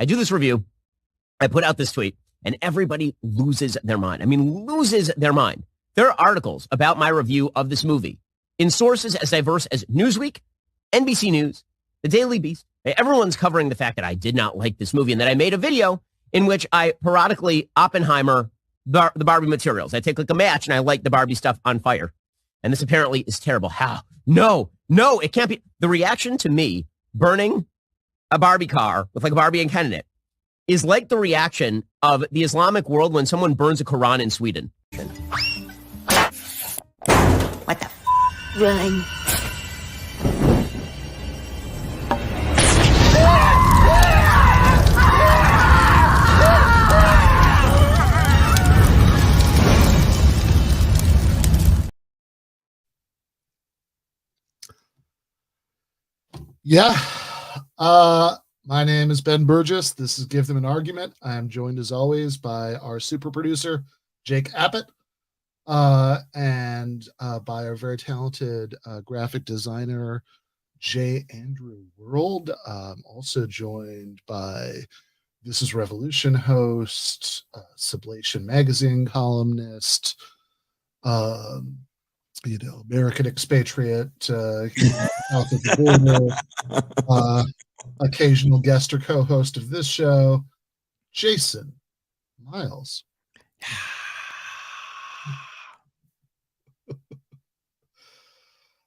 I do this review. I put out this tweet and everybody loses their mind. I mean, loses their mind. There are articles about my review of this movie in sources as diverse as Newsweek, NBC News, The Daily Beast. Everyone's covering the fact that I did not like this movie and that I made a video in which I periodically Oppenheimer the Barbie materials. I take like a match and I light the Barbie stuff on fire. And this apparently is terrible. How? No, it can't be. The reaction to me burning a Barbie car with like a Barbie and Ken in it is like the reaction of the Islamic world when someone burns a Quran in Sweden. What the Run. Yeah. My name is Ben Burgess. This is Give Them an Argument. I am joined as always by our super producer, Jake Appett, and by our very talented graphic designer, J. Andrew World. Also joined by This is Revolution host, Sublation magazine columnist, American expatriate, south of the border, occasional guest or co-host of this show, Jason Myles.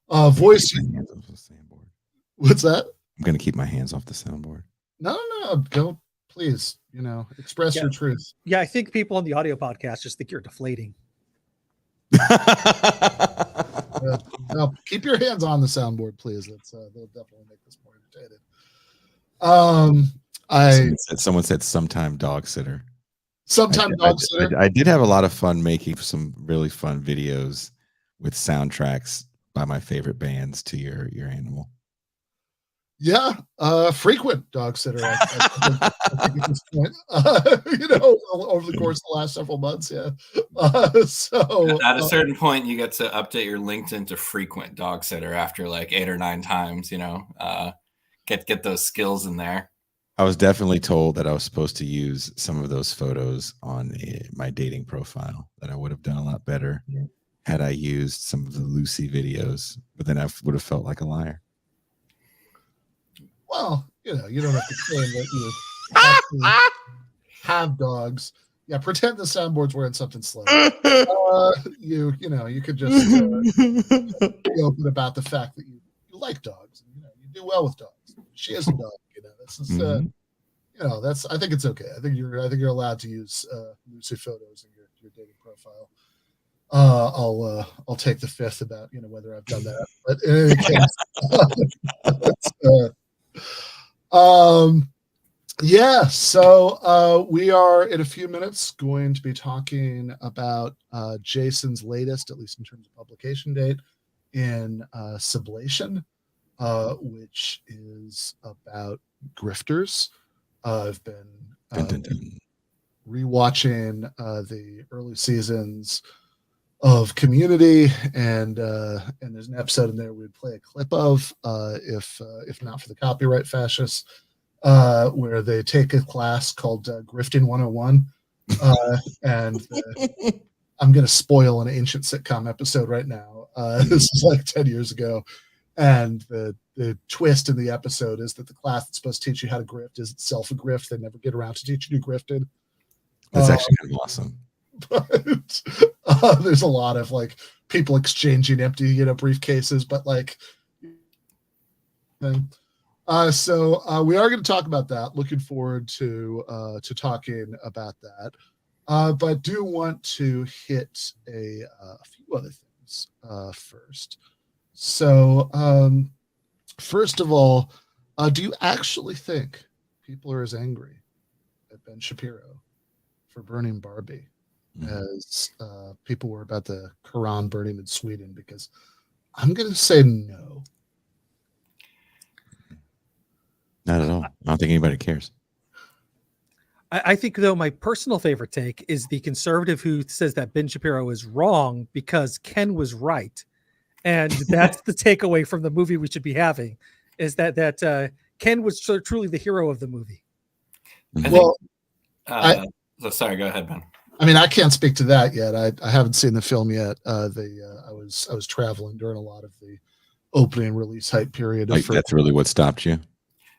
Voice. What's that? I'm going to keep my hands off the soundboard. No, don't. Please, express your truth. Yeah, I think people on the audio podcast just think you're deflating. No, keep your hands on the soundboard, please. They'll definitely make this more entertaining. Someone said sometime dog sitter. Dog sitter. I did have a lot of fun making some really fun videos with soundtracks by my favorite bands to your animal. Yeah, frequent dog sitter. I think at this point, over the course of the last several months, yeah. So at a certain point, you get to update your LinkedIn to frequent dog sitter after like 8 or 9 times. Get those skills in there. I was definitely told that I was supposed to use some of those photos on my dating profile. That I would have done a lot better had I used some of the Lucy videos, but then I would have felt like a liar. Well, you don't have to claim that you have dogs. Yeah, pretend the soundboard's wearing something slick. You could just be open about the fact that you like dogs. And, you do well with dogs. She is a dog. This is that's. I think it's okay. I think you're allowed to use Lucy photos in your dating profile. I'll take the fifth about whether I've done that, but in any case. So we are in a few minutes going to be talking about Jason's latest, at least in terms of publication date, in Sublation, which is about grifters. I've been rewatching the early seasons of Community, and there's an episode in there we'd play a clip of, if not for the copyright fascists, where they take a class called Grifting 101, and I'm going to spoil an ancient sitcom episode right now. This is like 10 years ago, and the twist in the episode is that the class that's supposed to teach you how to grift is itself a grift. They never get around to teaching you grifted. That's actually kind of awesome. But there's a lot of like people exchanging empty briefcases, but like thing. So we are going to talk about that. Looking forward to talking about that, but do want to hit a few other things first. So first of all, do you actually think people are as angry at Ben Shapiro for burning Barbie as people were about the Quran burning in Sweden? Because I'm going to say no. Not at all. I don't think anybody cares. I think, though, my personal favorite take is the conservative who says that Ben Shapiro is wrong because Ken was right. And that's the takeaway from the movie we should be having, is that Ken was truly the hero of the movie. Well, so sorry, go ahead, Ben. I mean, I can't speak to that yet. I haven't seen the film yet. I was traveling during a lot of the opening and release hype period. Like, that's really what stopped you.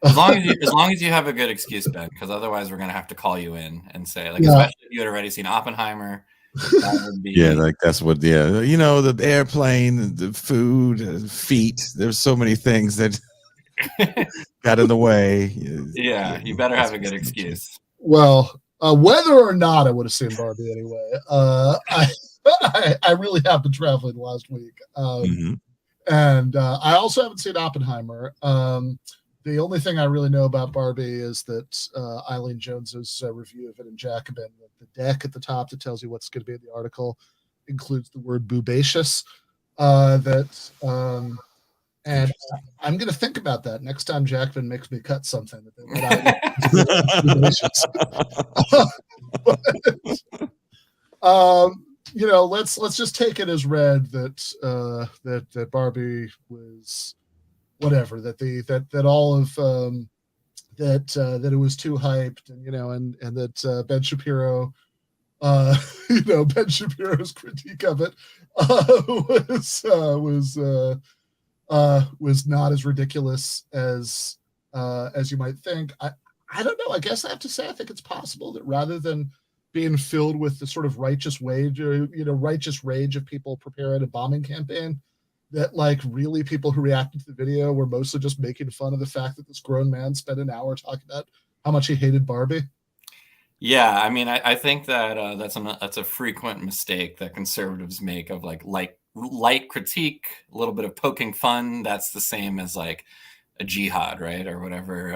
As long as you have a good excuse, Ben, because otherwise we're gonna have to call you in and say, like, Yeah. especially if you had already seen Oppenheimer. That would be like that's what. Yeah, the airplane, the food, feet. There's so many things that got in the way. Yeah, you better have a good excuse. Well, whether or not I would have seen Barbie anyway, I really have been traveling last week, and I also haven't seen Oppenheimer. The only thing I really know about Barbie is that Eileen Jones's review of it in Jacobin, the deck at the top that tells you what's going to be in the article, includes the word boobacious. And I'm going to think about that next time Jacobin makes me cut something. Let's just take it as read that Barbie was whatever, that it was too hyped, and that Ben Shapiro, Ben Shapiro's critique of it was not as ridiculous as you might think. I don't know. I guess I have to say I think it's possible that rather than being filled with the sort of righteous rage of people preparing a bombing campaign, that like really people who reacted to the video were mostly just making fun of the fact that this grown man spent an hour talking about how much he hated Barbie. Yeah, I mean, I think that that's a frequent mistake that conservatives make of like light critique, a little bit of poking fun. That's the same as like a jihad, right, or whatever.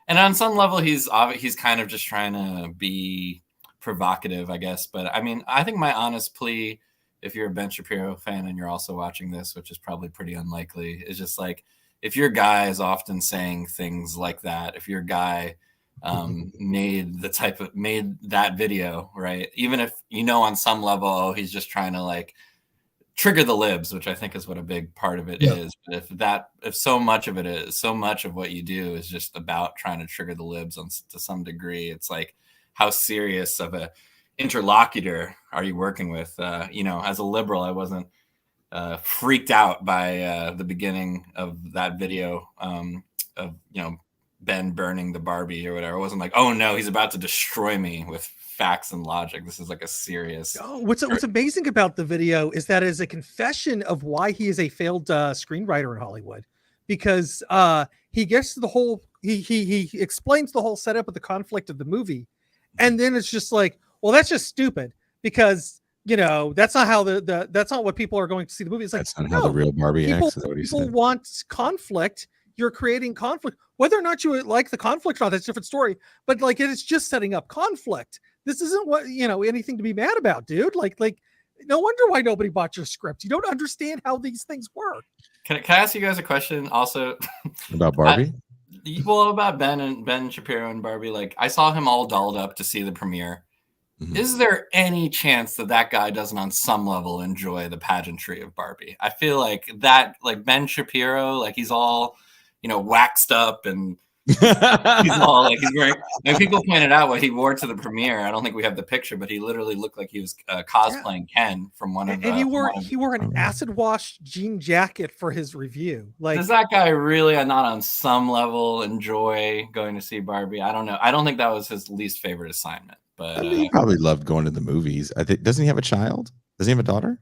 And on some level, he's kind of just trying to be provocative, I guess. But I mean, I think my honest plea, if you're a Ben Shapiro fan and you're also watching this, which is probably pretty unlikely, is just like, if your guy is often saying things like that, if your guy made that video, right, even if on some level he's just trying to like trigger the libs, which I think is what a big part of it is. But if so much of what you do is just about trying to trigger the libs to some degree, it's like, how serious of a interlocutor are you working with? As a liberal, I wasn't freaked out by the beginning of that video of Ben burning the Barbie or whatever. I wasn't like, oh no, he's about to destroy me with facts and logic. This is like a serious. What's amazing about the video is that it is a confession of why he is a failed screenwriter in Hollywood, because he gets to the whole he explains the whole setup of the conflict of the movie, and then it's just like, well, that's just stupid because that's not how that's not what people are going to see the movie. It's like, that's not how the real Barbie acts. Is that what he said? People want conflict. You're creating conflict. Whether or not you like the conflict or not, that's a different story. But like, it's just setting up conflict. This isn't what anything to be mad about, dude. Like no wonder why nobody bought your script. You don't understand how these things work. Can I ask you guys a question also about Barbie? About Ben Shapiro and Barbie. Like, I saw him all dolled up to see the premiere. Mm-hmm. Is there any chance that guy doesn't on some level enjoy the pageantry of Barbie? I feel like that, like Ben Shapiro, like he's all, waxed up and he's all like, he's wearing, and people pointed out what he wore to the premiere. I don't think we have the picture, but he literally looked like he was cosplaying Ken from one of the. And he wore an acid wash jean jacket for his review. Like, does that guy really not on some level enjoy going to see Barbie? I don't know. I don't think that was his least favorite assignment. But he probably loved going to the movies. I think, doesn't he have a child? Does he have a daughter?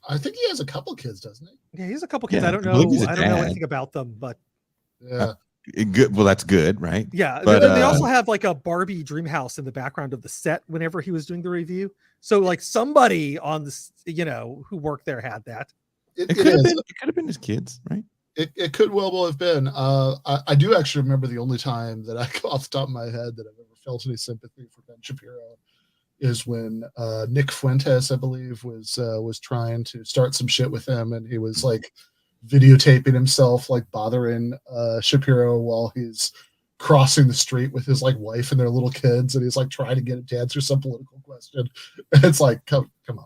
I think he has a couple kids, doesn't he? Yeah, he has a couple kids. Yeah, I don't know anything about them, but yeah. Good. Well, that's good, right? Yeah, but they also have like a Barbie dream house in the background of the set whenever he was doing the review. So like somebody on this, who worked there had that. It could have been his kids, right? It could well have been. I do actually remember the only time that off the top of my head that I've ever felt any sympathy for Ben Shapiro is when Nick Fuentes, I believe, was trying to start some shit with him, and he was like videotaping himself like bothering Shapiro while he's crossing the street with his like wife and their little kids, and he's like trying to get it to answer some political question. And it's like, come on,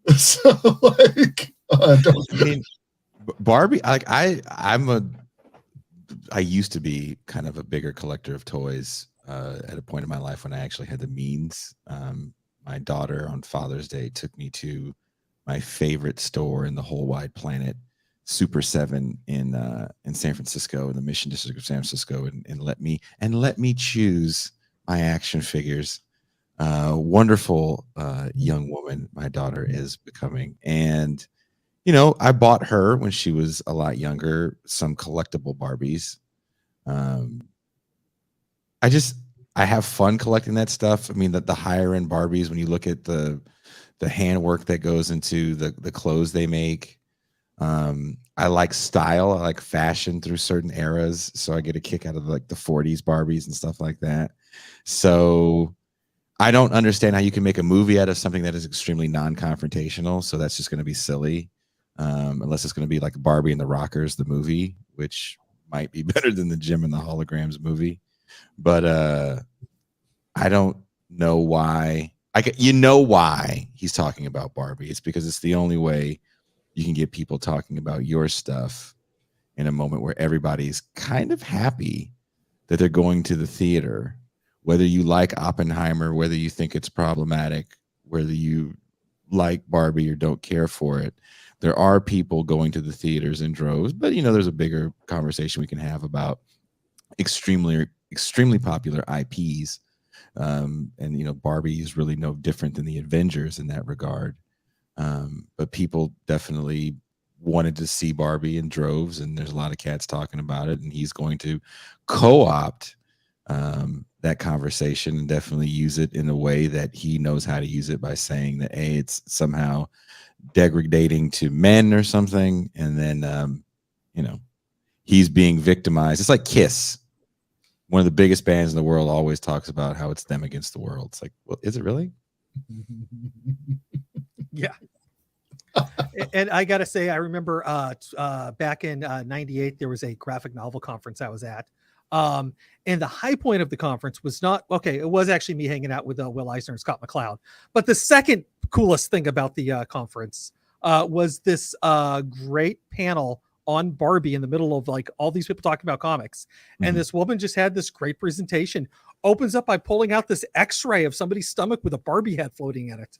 man. So like, Barbie, like I'm a I used to be kind of a bigger collector of toys at a point in my life when I actually had the means. My daughter on Father's Day took me to my favorite store in the whole wide planet, Super 7 in San Francisco, in the Mission District of San Francisco, and let me choose my action figures. Wonderful young woman my daughter is becoming. And you know, I bought her when she was a lot younger some collectible Barbies. I have fun collecting that stuff. I mean, the higher end Barbies, when you look at the handwork that goes into the clothes they make. I like style. I like fashion through certain eras. So I get a kick out of like the 40s Barbies and stuff like that. So I don't understand how you can make a movie out of something that is extremely non-confrontational. So that's just going to be silly. Unless it's going to be like Barbie and the Rockers, the movie, which might be better than the Jim and the Holograms movie. But I don't know why. You know why he's talking about Barbie. It's because it's the only way you can get people talking about your stuff in a moment where everybody's kind of happy that they're going to the theater, whether you like Oppenheimer, whether you think it's problematic, whether you like Barbie or don't care for it. There are people going to the theaters in droves, but you know, there's a bigger conversation we can have about extremely popular IPs. And you know, Barbie is really no different than the Avengers in that regard. But people definitely wanted to see Barbie in droves, and there's a lot of cats talking about it, and he's going to co-opt that conversation and definitely use it in a way that he knows how to use it by saying that it's somehow degrading to men or something, and then you know, he's being victimized. It's like Kiss, one of the biggest bands in the world, always talks about how it's them against the world. It's like, well, is it really? Yeah. And I gotta say, I remember back in '98 there was a graphic novel conference I was at, and the high point of the conference was not okay. It was actually me hanging out with Will Eisner and Scott McCloud. But the second coolest thing about the conference was this great panel on Barbie in the middle of like all these people talking about comics, and this woman just had this great presentation. Opens up by pulling out this X-ray of somebody's stomach with a Barbie head floating in it,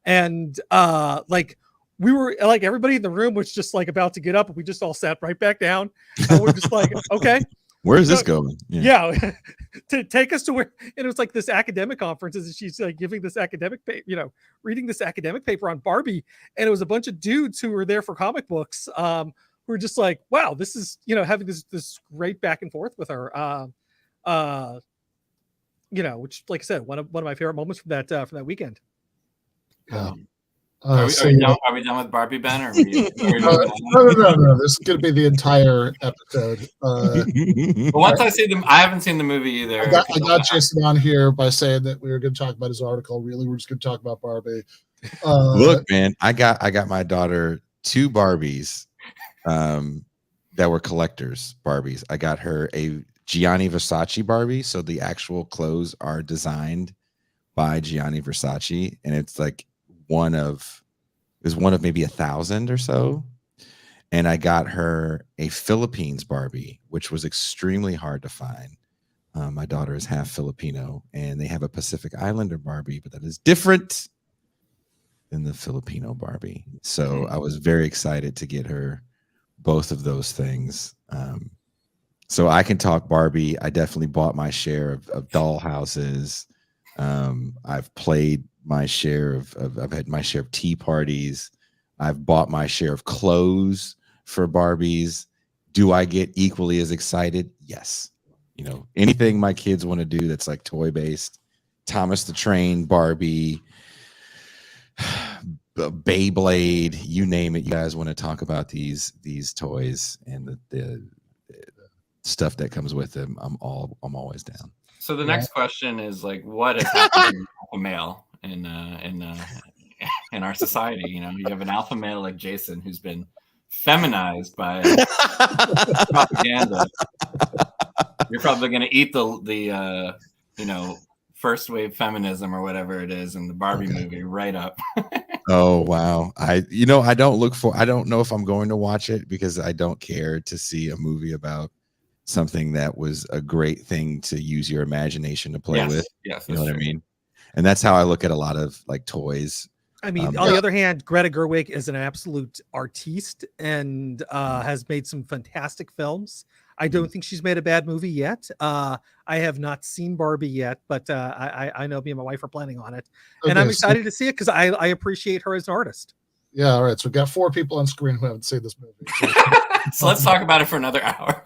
and like. We were like, everybody in the room was just like about to get up, and we just all sat right back down. And we're just like, okay, where is this going? Yeah. To take us to where, and it was like this academic conference, and she's like giving this academic, reading this academic paper on Barbie, and it was a bunch of dudes who were there for comic books, who were just like, wow, this is, having this great back and forth with her, which, like I said, one of my favorite moments from that weekend. Are we done with Barbie, Ben? Or no. This is going to be the entire episode. Once I see them, I haven't seen the movie either. I got Jason on here by saying that we were going to talk about his article. Really, we're just going to talk about Barbie. Look, man, I got my daughter 2 Barbies that were collectors Barbies. I got her a Gianni Versace Barbie, so the actual clothes are designed by Gianni Versace, and it's like one of maybe 1,000 or so. And I got her a Philippines Barbie, which was extremely hard to find. My daughter is half Filipino, and they have a Pacific Islander Barbie, but that is different than the Filipino Barbie. So I was very excited to get her both of those things. So I can talk Barbie. I definitely bought my share of doll houses. I've played my share I've had my share of tea parties. I've bought my share of clothes for Barbies. Do I get equally as excited? Yes. Anything my kids want to do that's like toy based, Thomas the Train Barbie, Beyblade, you name it. You guys want to talk about these toys and the stuff that comes with them, I'm always down. So the next question is like, what is happening to alpha male in our society? You have an alpha male like Jason who's been feminized by propaganda. You're probably going to eat the first wave feminism or whatever it is in the Barbie movie right up. Oh wow. I don't know if I'm going to watch it because I don't care to see a movie about something that was a great thing to use your imagination to play Yes, with. yes, You know that's what I true. mean? And that's how I look at a lot of like toys. I mean, on the other hand, Greta Gerwig is an absolute artiste and has made some fantastic films. I don't think she's made a bad movie yet. I have not seen Barbie yet, but I know me and my wife are planning on it, and I'm excited to see it because I appreciate her as an artist. Yeah, all right. So we've got 4 people on screen who haven't seen this movie. So let's talk about it for another hour.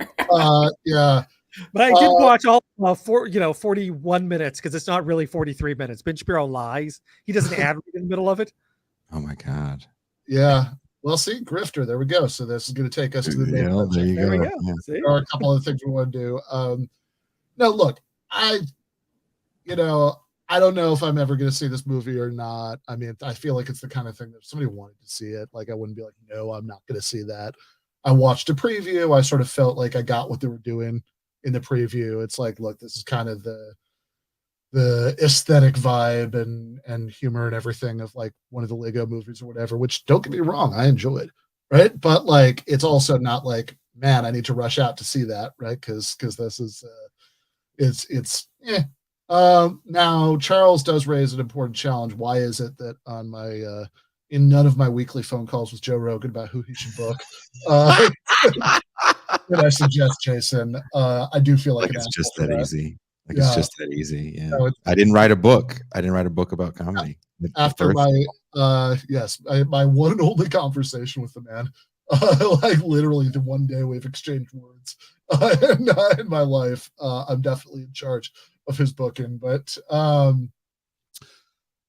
Yeah. But I did watch all 41 minutes because it's not really 43 minutes. Ben Shapiro lies. He doesn't add read in the middle of it. Oh my God. Yeah. Well, see, Grifter. There we go. So this is going to take us to the main subject. There you There we go. go. Yeah. See? There are a couple of things we want to do. No, look, I don't know if I'm ever going to see this movie or not. I mean, I feel like it's the kind of thing that if somebody wanted to see it, like I wouldn't be like, no, I'm not going to see that. I watched a preview. I sort of felt like I got what they were doing in the preview. It's like, look, this is kind of the aesthetic vibe and humor and everything of like one of the Lego movies or whatever, which don't get me wrong, I enjoyed, right? But like, it's also not like, man, I need to rush out to see that, right? Because this is now Charles does raise an important challenge. Why is it that on my in none of my weekly phone calls with Joe Rogan about who he should book did I suggest Jason? I do feel like It's just that easy. Like Yeah. it's just that easy. Yeah. No, I didn't write a book. I didn't write a book about comedy. after my my one and only conversation with the man, like literally the one day we've exchanged words in my life, I'm definitely in charge of his booking. But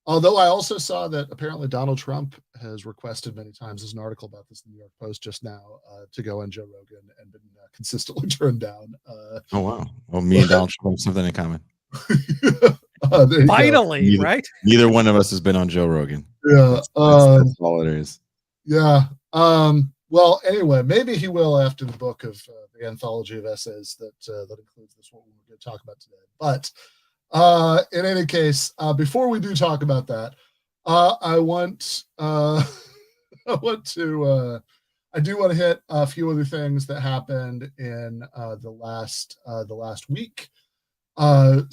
although I also saw that apparently Donald Trump has requested many times, there's an article about this in the New York Post just now, to go on Joe Rogan and been consistently turned down. Oh wow! Well, me and Donald Trump have something in common. There you go. Finally, right? Neither one of us has been on Joe Rogan. Yeah. That's all it is. Yeah. Well, anyway, maybe he will after the book of the anthology of essays that includes this one we're going to talk about today. But in any case, before we do talk about that, I do want to hit a few other things that happened in the last week. One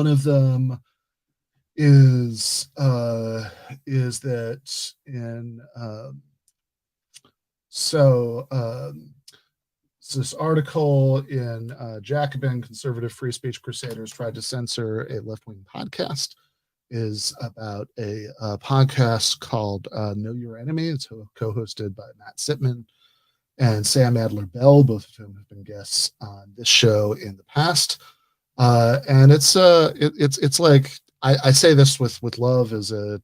of them is that in this article in Jacobin, Conservative Free Speech Crusaders tried to censor a left-wing podcast, is about a podcast called Know Your Enemy. It's co-hosted by Matt Sitman and Sam Adler-Bell, both of whom have been guests on this show in the past. And it's like, I say this with love as a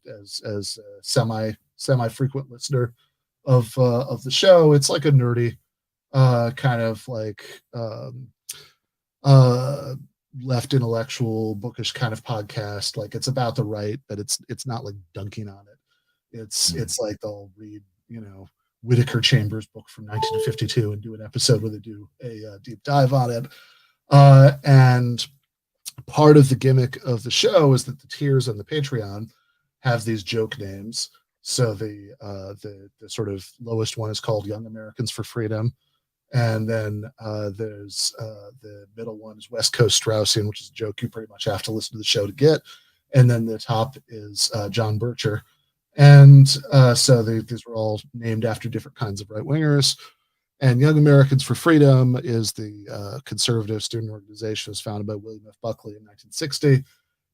semi frequent listener of the show. It's like a nerdy kind of like left intellectual bookish kind of podcast. Like it's about the right, but it's not like dunking on it. It's like they'll read Whitaker Chambers' book from 1952 and do an episode where they do a deep dive on it. And part of the gimmick of the show is that the tiers on the Patreon have these joke names. So the sort of lowest one is called Young Americans for Freedom. And then there's the middle one is West Coast Straussian, which is a joke you pretty much have to listen to the show to get. And then the top is John Bircher. And so these were all named after different kinds of right-wingers. And Young Americans for Freedom is the conservative student organization. It was founded by William F. Buckley in 1960.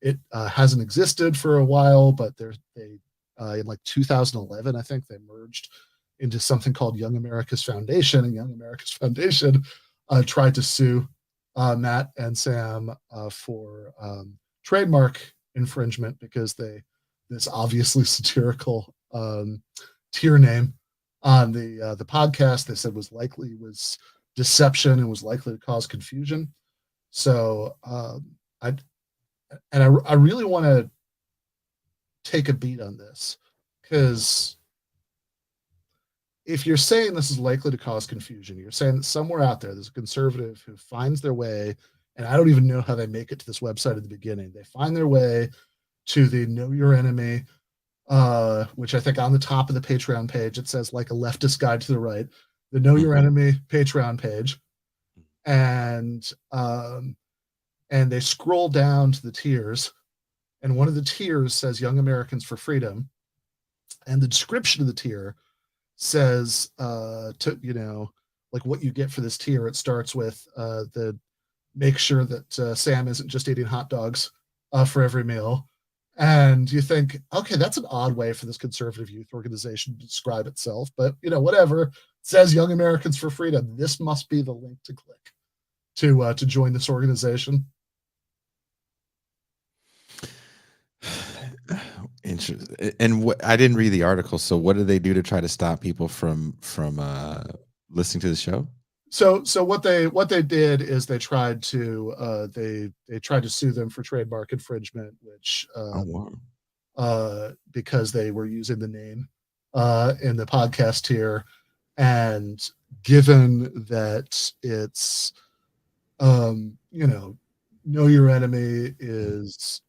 It hasn't existed for a while, but they in like 2011, I think, they merged into something called Young America's Foundation. And Young America's Foundation tried to sue Matt and Sam for trademark infringement because this obviously satirical tier name on the podcast they said was deception and was likely to cause confusion. So I really want to take a beat on this, because if you're saying this is likely to cause confusion, you're saying that somewhere out there there's a conservative who finds their way, and I don't even know how they make it to this website at the beginning. They find their way to the Know Your Enemy, which I think on the top of the Patreon page, it says like a leftist guide to the right. the Know Your Enemy Patreon page, and they scroll down to the tiers, and one of the tiers says Young Americans for Freedom, and the description of the tier says like what you get for this tier. It starts with the make sure that Sam isn't just eating hot dogs for every meal. And you think, okay, that's an odd way for this conservative youth organization to describe itself, but whatever. It says Young Americans for Freedom. This must be the link to click to join this organization. Interesting. And I didn't read the article. So what do they do to try to stop people from listening to the show? So what they did is they tried to sue them for trademark infringement, which because they were using the name in the podcast here, and given that it's Know Your Enemy is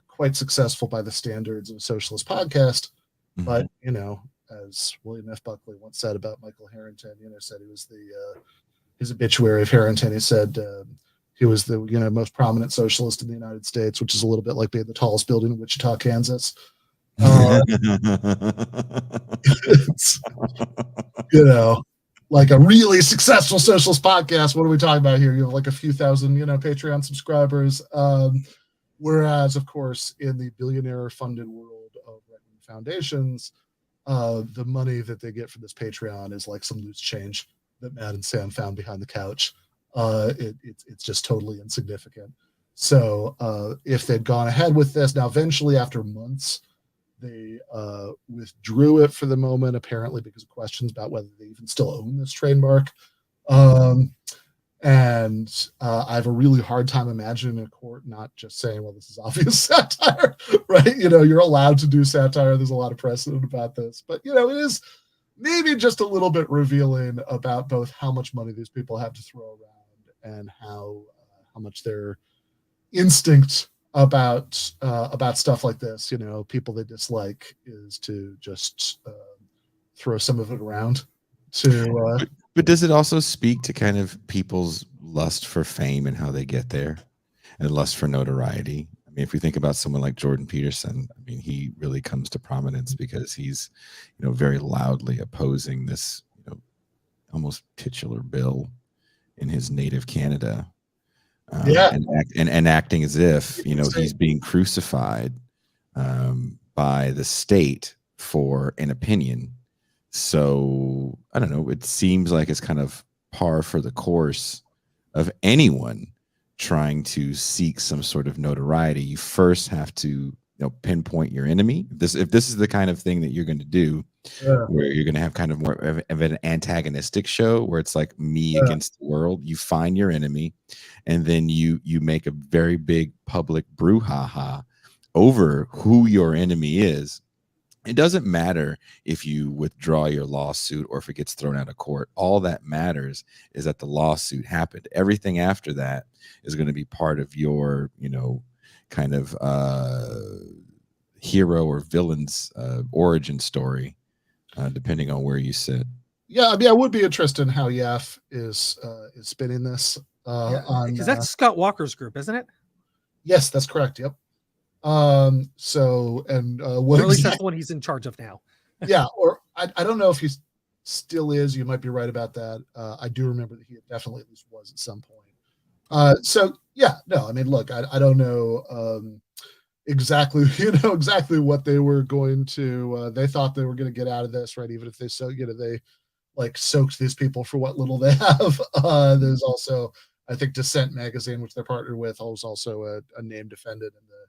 quite successful by the standards of a socialist podcast, but as William F. Buckley once said about Michael Harrington, said he was his obituary of Harrington. He said he was the most prominent socialist in the United States, which is a little bit like being the tallest building in Wichita, Kansas. It's, like a really successful socialist podcast. What are we talking about here? You have like a few thousand, Patreon subscribers. Whereas, of course, in the billionaire-funded world of right-wing foundations, the money that they get from this Patreon is like some loose change that Matt and Sam found behind the couch. It's just totally insignificant. So if they'd gone ahead with this, now eventually after months, they withdrew it for the moment, apparently because of questions about whether they even still own this trademark. And I have a really hard time imagining a court not just saying, well, this is obvious satire, right? You're allowed to do satire. There's a lot of precedent about this. But, it is maybe just a little bit revealing about both how much money these people have to throw around and how much their instinct about stuff like this, people they dislike, is to just throw some of it around to... But does it also speak to kind of people's lust for fame and how they get there, and lust for notoriety? I mean, if we think about someone like Jordan Peterson, I mean, he really comes to prominence because he's, very loudly opposing this, almost titular bill in his native Canada, and acting as if he's being crucified by the state for an opinion. So I don't know. It seems like it's kind of par for the course of anyone trying to seek some sort of notoriety. You first have to pinpoint your enemy. If this is the kind of thing that you're going to do, where you're going to have kind of more of an antagonistic show where it's like me against the world, you find your enemy, and then you make a very big public brouhaha over who your enemy is. It doesn't matter if you withdraw your lawsuit or if it gets thrown out of court. All that matters is that the lawsuit happened. Everything after that is going to be part of your, kind of hero or villain's origin story, depending on where you sit. Yeah, I mean, I would be interested in how Yaf is spinning this. Because that's Scott Walker's group, isn't it? Yes, that's correct. Yep. What at least that's the one he's in charge of now. Yeah, or I don't know if he still is. You might be right about that. I do remember that he definitely at least was at some point. So yeah, no, I mean, look, I don't know exactly what they were going to. They thought they were going to get out of this, right? Even if they they like soaked these people for what little they have. There's also, I think, Dissent magazine, which they're partnered with, was also a named defendant in the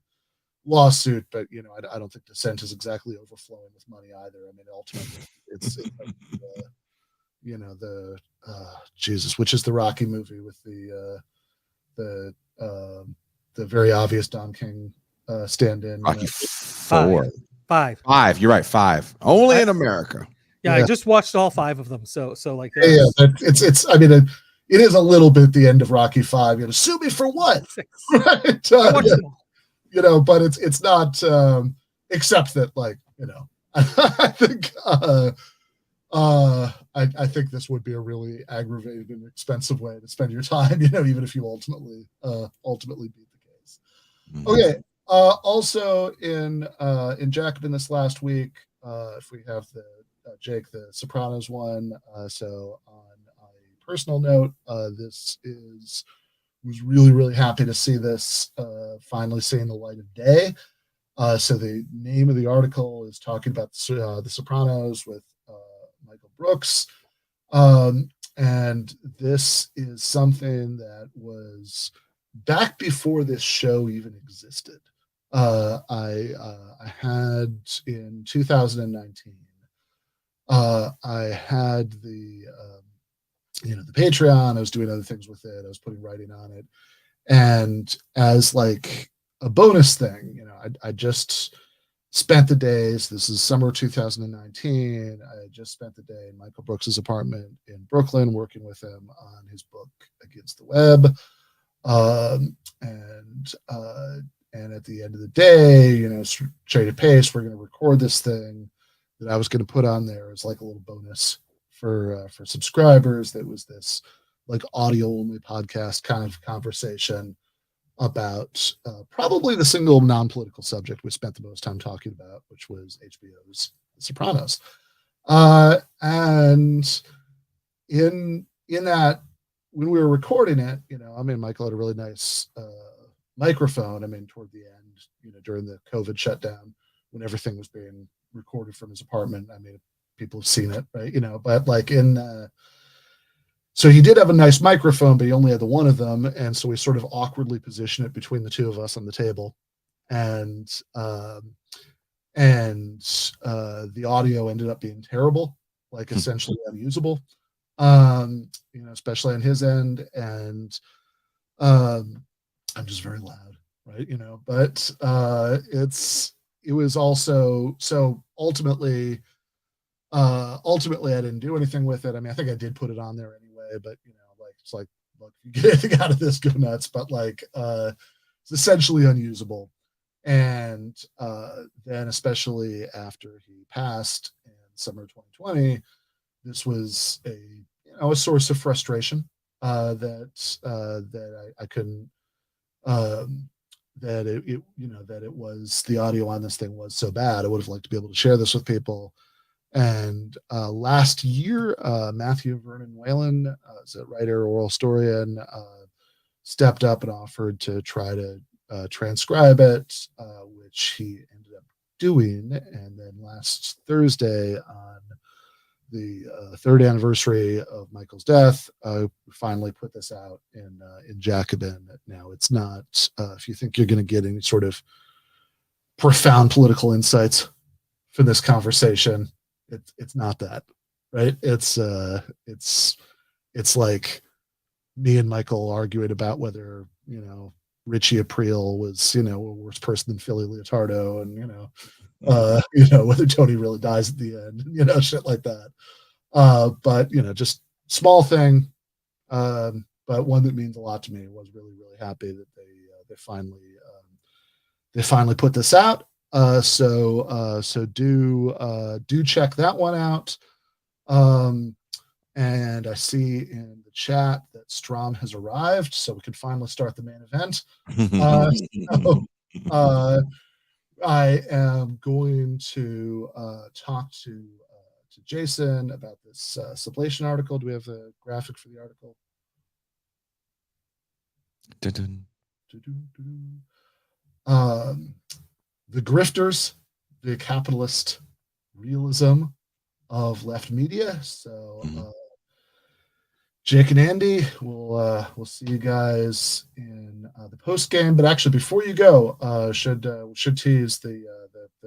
lawsuit, but I don't think Dissent is exactly overflowing with money either. I mean, ultimately, it's Jesus, which is the Rocky movie with the very obvious Don King stand-in. Rocky Five. You're right. 5. Only in America. Yeah, I just watched all 5 of them. So like it's. I mean, it is a little bit the end of Rocky 5. Sue me for what? Right? But it's not, except that, like, I think I think this would be a really aggravated and expensive way to spend your time, even if you ultimately beat the case. Okay. Also in Jacobin this last week, if we have the Jake the Sopranos one. So on a personal note, this was really, really happy to see this finally seeing the light of day. So the name of the article is talking about the Sopranos with Michael Brooks. And this is something that was back before this show even existed. I had in 2019, I had the Patreon. I was doing other things with it. I was putting writing on it. And as like a bonus thing, I just spent the days, this is summer 2019. I just spent the day in Michael Brooks's apartment in Brooklyn, working with him on his book Against the Web. And at the end of the day, traded pace, we're going to record this thing that I was going to put on there as like a little bonus for subscribers. That was this like audio only podcast kind of conversation about probably the single non-political subject we spent the most time talking about, which was HBO's The Sopranos. And in that, when we were recording it, Michael had a really nice microphone. Toward the end, during the COVID shutdown, when everything was being recorded from his apartment, people have seen it, right? But like so he did have a nice microphone, but he only had the one of them, and so we sort of awkwardly positioned it between the two of us on the table, and the audio ended up being terrible, like essentially unusable, especially on his end, and I'm just very loud, right? But it was also, so ultimately I didn't do anything with it. I think I did put it on there anyway, but it's like, look, if you get anything out of this, go nuts. But it's essentially unusable. And then especially after he passed in summer 2020, this was a source of frustration that I couldn't that it was, the audio on this thing was so bad. I would have liked to be able to share this with people. And last year, Matthew Vernon Whalen, as a writer, oral historian, stepped up and offered to try to transcribe it, which he ended up doing. And then last Thursday, on the third anniversary of Michael's death, finally put this out in Jacobin. Now, it's not, if you think you're going to get any sort of profound political insights from this conversation, it's not that, right? It's like me and Michael arguing about whether Richie Aprile was a worse person than Philly Leotardo, and whether Tony really dies at the end, shit like that. But just small thing, but one that means a lot to me. Was really, really happy that they finally put this out. So do check that one out. And I see in the chat that Strom has arrived, so we can finally start the main event. I am going to talk to Jason about this Sublation article. Do we have a graphic for the article? The Grifters, the capitalist realism of left media. So Jake and Andy, we'll see you guys in the post game. But actually, before you go, should tease the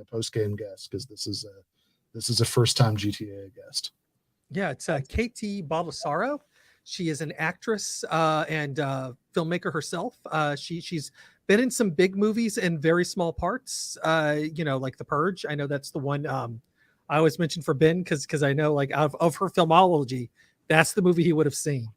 post game guest, because this is a first time GTAA guest. Yeah, it's Kt Baldassaro. She is an actress and filmmaker herself. She's been in some big movies and very small parts. Like The Purge. I know that's the one I always mention for Ben, because I know, like, of her filmology, that's the movie he would have seen.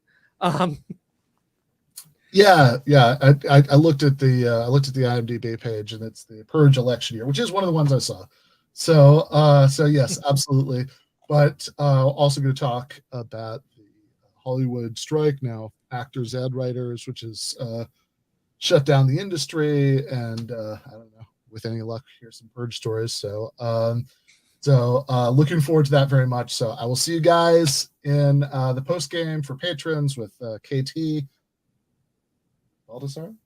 Yeah. I looked at the IMDb page, and it's The Purge election year, which is one of the ones I saw. So yes, absolutely. But also going to talk about the Hollywood strike, now actors and writers, which is shut down the industry, and I don't know, with any luck, here's some purge stories. So looking forward to that very much. So I will see you guys in the post game for patrons with Kt Baldassaro.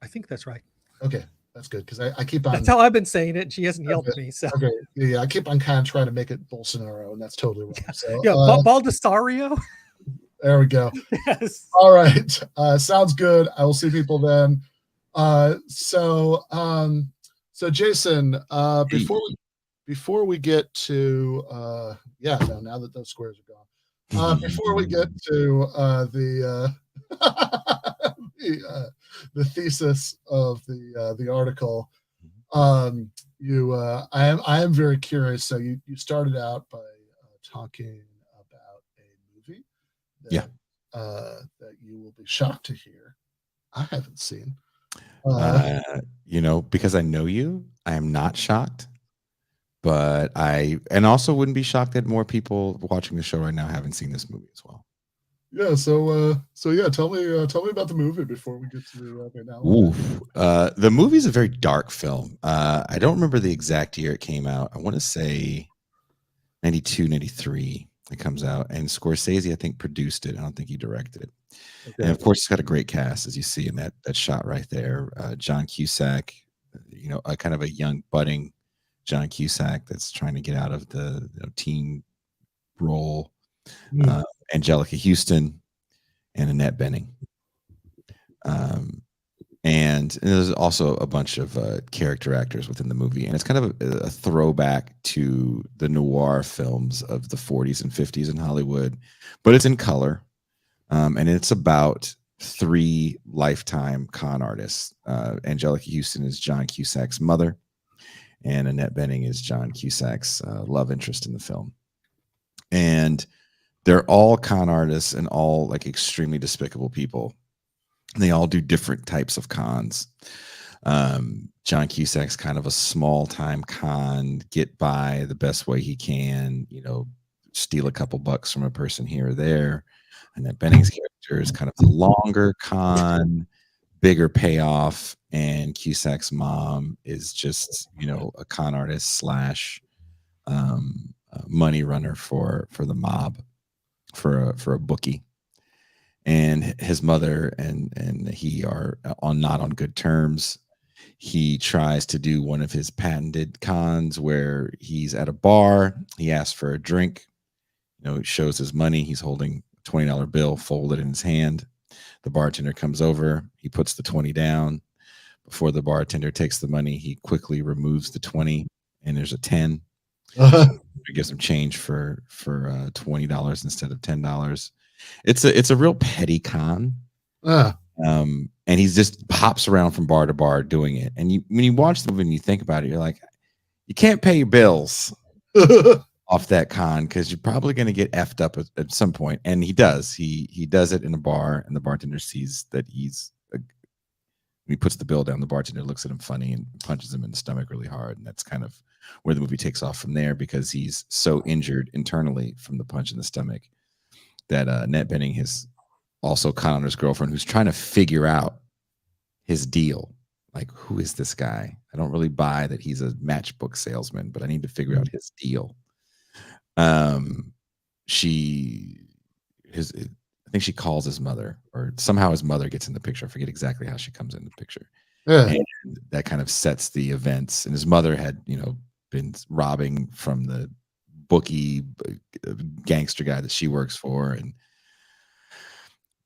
I think that's right. Okay, that's good, because I keep on. That's how I've been saying it. She hasn't yelled at me. So okay, yeah, I keep on kind of trying to make it Bolsonaro, and that's totally wrong. So yeah, Baldassaro. there we go. Yes. All right, sounds good. I will see people then. So Jason, before we get to now that those squares are gone, before we get to the thesis of the article, I am very curious. So you started out by talking about a movie that you will be shocked to hear I haven't seen. Because I know you, I am not shocked. But I also wouldn't be shocked that more people watching the show right now haven't seen this movie as well. Yeah, so tell me about the movie before we get to the now. Oof. The movie is a very dark film. I don't remember the exact year it came out. I want to say 92, 93 it comes out, and Scorsese, I think, produced it. I don't think he directed it. Okay. And of course, it's got a great cast, as you see in that shot right there. John Cusack, a kind of a young budding John Cusack that's trying to get out of the teen role. Angelica Houston and Annette Bening. And there's also a bunch of character actors within the movie. And it's kind of a throwback to the noir films of the 40s and 50s in Hollywood, but it's in color. And it's about 3 lifetime con artists. Angelica Houston is John Cusack's mother, and Annette Bening is John Cusack's love interest in the film. And they're all con artists and all like extremely despicable people. And they all do different types of cons. John Cusack's kind of a small time con, get by the best way he can, steal a couple bucks from a person here or there. And Annette Bening's character is kind of the longer con, bigger payoff, and Cusack's mom is just a con artist / money runner for the mob, for a bookie. And his mother and he are not on good terms. He tries to do one of his patented cons where he's at a bar, he asks for a drink, he shows his money, he's holding a $20 bill folded in his hand. The bartender comes over, he puts the 20 down. Before the bartender takes the money, he quickly removes the 20, and there's a 10. He gives him change for $20 instead of $10. It's a real petty con. And he just hops around from bar to bar doing it. And when you watch the movie and you think about it, you're like, you can't pay your bills off that con because you're probably going to get effed up at some point. And he does. He does it in a bar, and the bartender sees that when he puts the bill down, the bartender looks at him funny and punches him in the stomach really hard. And that's kind of where the movie takes off from there, because he's so injured internally from the punch in the stomach that Annette Bening has also Connor's girlfriend, who's trying to figure out his deal. Like, who is this guy? I don't really buy that he's a matchbook salesman, but I need to figure out his deal. I think she calls his mother, or somehow his mother gets in the picture. I forget exactly how she comes in the picture. Yeah. And that kind of sets the events. And his mother had, been robbing from the bookie gangster guy that she works for, and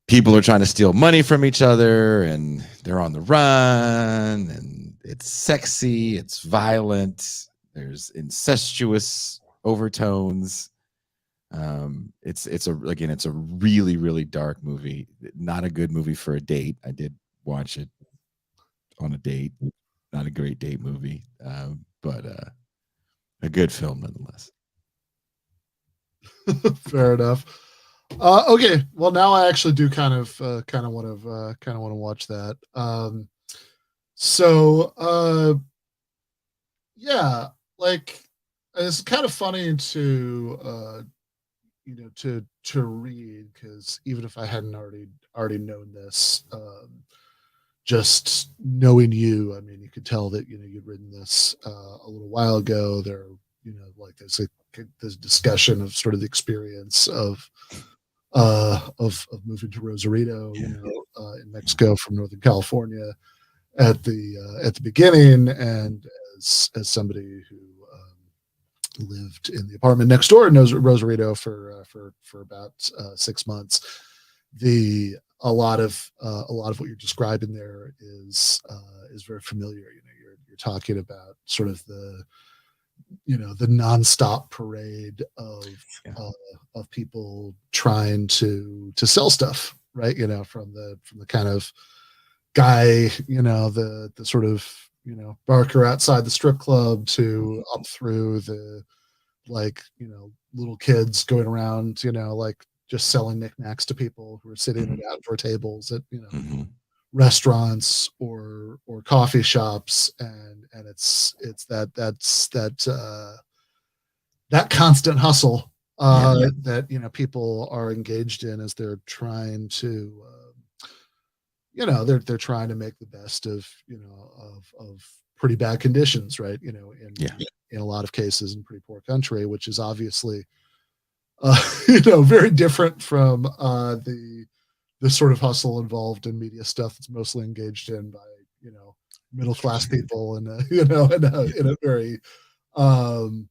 people are trying to steal money from each other, and they're on the run, and it's sexy, it's violent, there's incestuous overtones. It's a really, really dark movie. Not a good movie for a date. I did watch it on a date. Not a great date movie, but a good film nonetheless. Fair enough. Okay, well, now I actually do kind of want to watch that. Yeah, like it's kind of funny to to read, because even if I hadn't already known this, just knowing you, I mean, you could tell that you'd written this a little while ago. There, like there's discussion of sort of the experience of moving to Rosarito, in Mexico from Northern California at the beginning, and as somebody who lived in the apartment next door in Rosarito for about 6 months. A lot of what you're describing there is very familiar. You're talking about sort of the nonstop parade of people trying to sell stuff, right? From the kind of guy, the sort of barker outside the strip club to up through the little kids going around, like just selling knickknacks to people who are sitting at outdoor tables at restaurants or coffee shops, and it's that constant hustle that people are engaged in as they're trying to they're trying to make the best of pretty bad conditions, right? In a lot of cases in pretty poor country, which is obviously very different from the sort of hustle involved in media stuff that's mostly engaged in by middle class people, and in a very on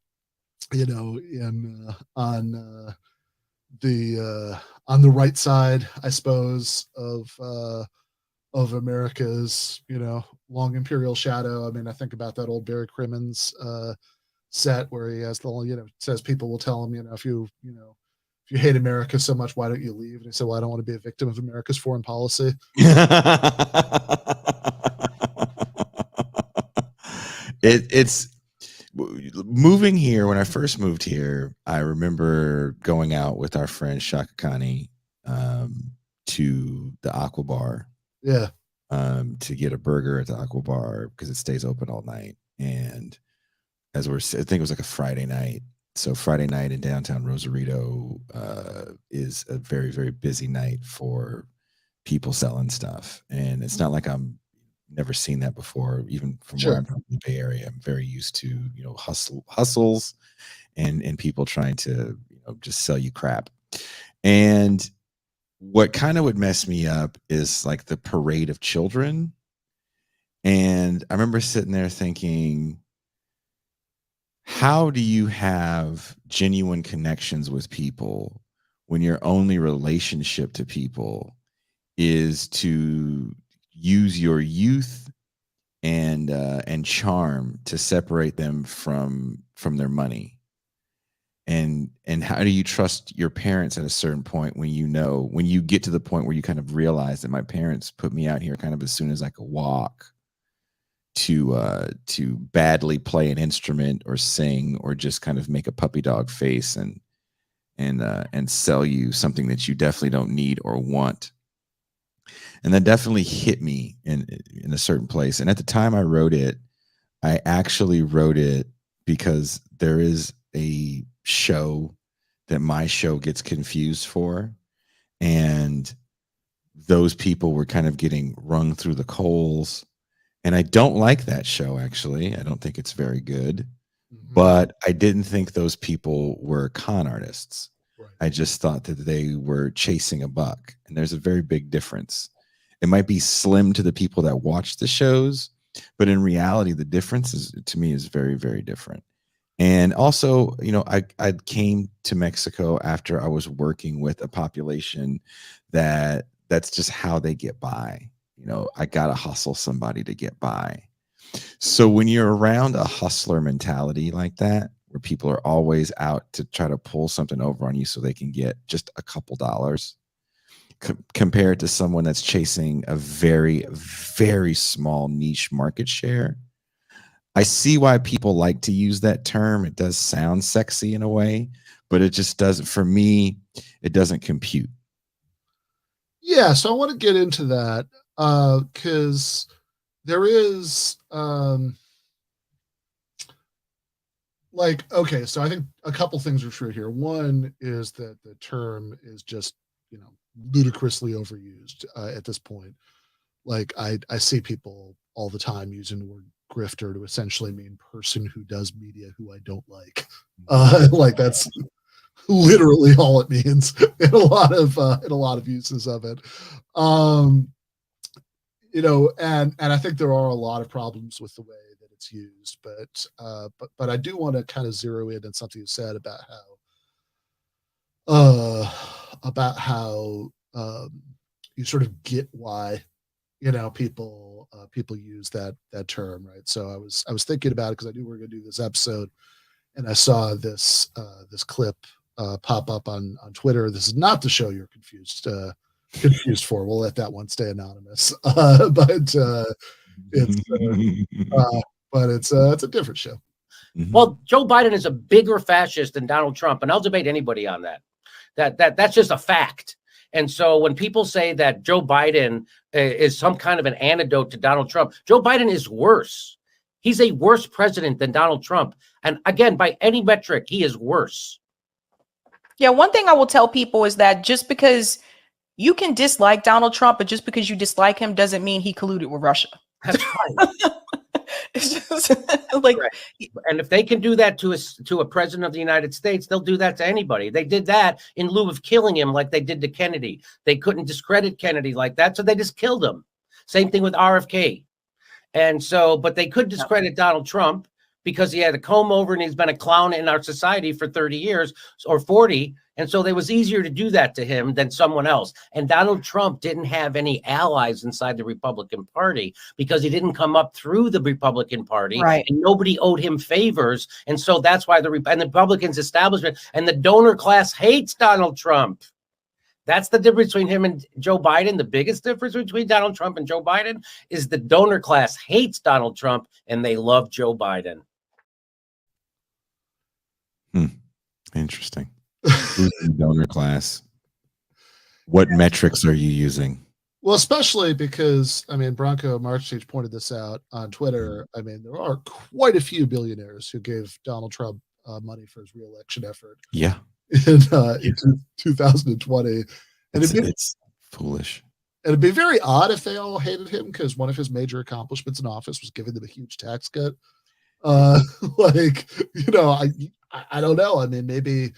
the right side, I suppose, of America's long imperial shadow. I mean, I think about that old Barry Crimmins set where he has says people will tell him, if you hate America so much, why don't you leave? And he said, well, I don't want to be a victim of America's foreign policy. It's moving here. When I first moved here, I remember going out with our friend Shaka Kani to the Aqua Bar. Yeah. To get a burger at the Aqua Bar because it stays open all night. And I think it was like a Friday night. So Friday night in downtown Rosarito is a very, very busy night for people selling stuff. And it's not like I'm never seen that before, even from where I'm from, the Bay Area. I'm very used to, hustles and people trying to, just sell you crap. And what kind of would mess me up is like the parade of children. And I remember sitting there thinking, how do you have genuine connections with people when your only relationship to people is to use your youth and charm to separate them from their money? And how do you trust your parents at a certain point when you get to the point where you kind of realize that my parents put me out here kind of as soon as I could walk to badly play an instrument or sing or just kind of make a puppy dog face and sell you something that you definitely don't need or want. And that definitely hit me in a certain place. And at the time I wrote it, I actually wrote it because there is a show that my show gets confused for, and those people were kind of getting wrung through the coals, and I don't like that show. Actually, I don't think it's very good, but I didn't think those people were con artists. Right. I just thought that they were chasing a buck, and there's a very big difference. It might be slim to the people that watch the shows, but in reality the difference to me is very, very different. And also, I came to Mexico after I was working with a population that's just how they get by. I got to hustle somebody to get by. So when you're around a hustler mentality like that, where people are always out to try to pull something over on you so they can get just a couple dollars, compared to someone that's chasing a very, very small niche market share, I see why people like to use that term. It does sound sexy in a way, but it just doesn't, for me, it doesn't compute. Yeah, so I want to get into that because there is like, okay, so I think a couple things are true here. One is that the term is just, ludicrously overused at this point. Like I see people all the time using the word grifter to essentially mean person who does media who I don't like. Like that's literally all it means in a lot of uses of it. And I think there are a lot of problems with the way that it's used, but I do want to kind of zero in on something you said about how you sort of get why people use that term, right? So I was thinking about it because I knew we were going to do this episode, and I saw this clip pop up on Twitter. This is not the show you're confused for. We'll let that one stay anonymous. But it's a different show. Well, Joe Biden is a bigger fascist than Donald Trump, and I'll debate anybody on that. That's just a fact. And so when people say that Joe Biden is some kind of an antidote to Donald Trump, Joe Biden is worse. He's a worse president than Donald Trump. And again, by any metric, he is worse. Yeah, one thing I will tell people is that just because you can dislike Donald Trump, but just because you dislike him doesn't mean he colluded with Russia. That's right. It's just like, right. And if they can do that to a president of the United States, they'll do that to anybody. They did that in lieu of killing him like they did to Kennedy. They couldn't discredit Kennedy like that, so they just killed him. Same thing with RFK. And so, but they could discredit Donald Trump because he had a comb over and he's been a clown in our society for 30 years or 40. And so it was easier to do that to him than someone else. And Donald Trump didn't have any allies inside the Republican Party because he didn't come up through the Republican Party. Right. And nobody owed him favors. And so that's why the Republicans establishment and the donor class hates Donald Trump. That's the difference between him and Joe Biden. The biggest difference between Donald Trump and Joe Biden is the donor class hates Donald Trump and they love Joe Biden. Interesting. Who's the donor class? What metrics are you using? Well, especially because, I mean, Bronco Marchich pointed this out on Twitter. I mean, there are quite a few billionaires who gave Donald Trump money for his reelection effort. Yeah. In 2020. And it's foolish. And it'd be very odd if they all hated him because one of his major accomplishments in office was giving them a huge tax cut. I don't know. I mean, maybe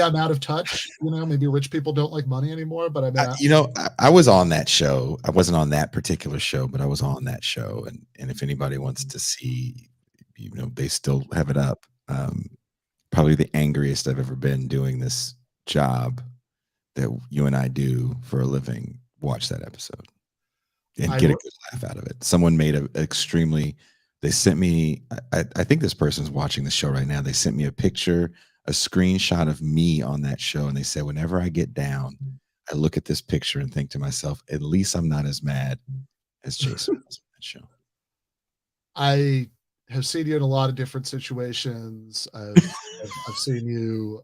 I'm out of touch. Maybe rich people don't like money anymore. But I mean, I was on that show. I wasn't on that particular show, but I was on that show. And if anybody wants to see, they still have it up. Probably the angriest I've ever been doing this job that you and I do for a living. Watch that episode and get a good laugh out of it. Someone made they sent me, I think this person's watching the show right now. They sent me a picture, a screenshot of me on that show. And they said, whenever I get down, I look at this picture and think to myself, at least I'm not as mad as Jason was on that show. I have seen you in a lot of different situations. I've seen you,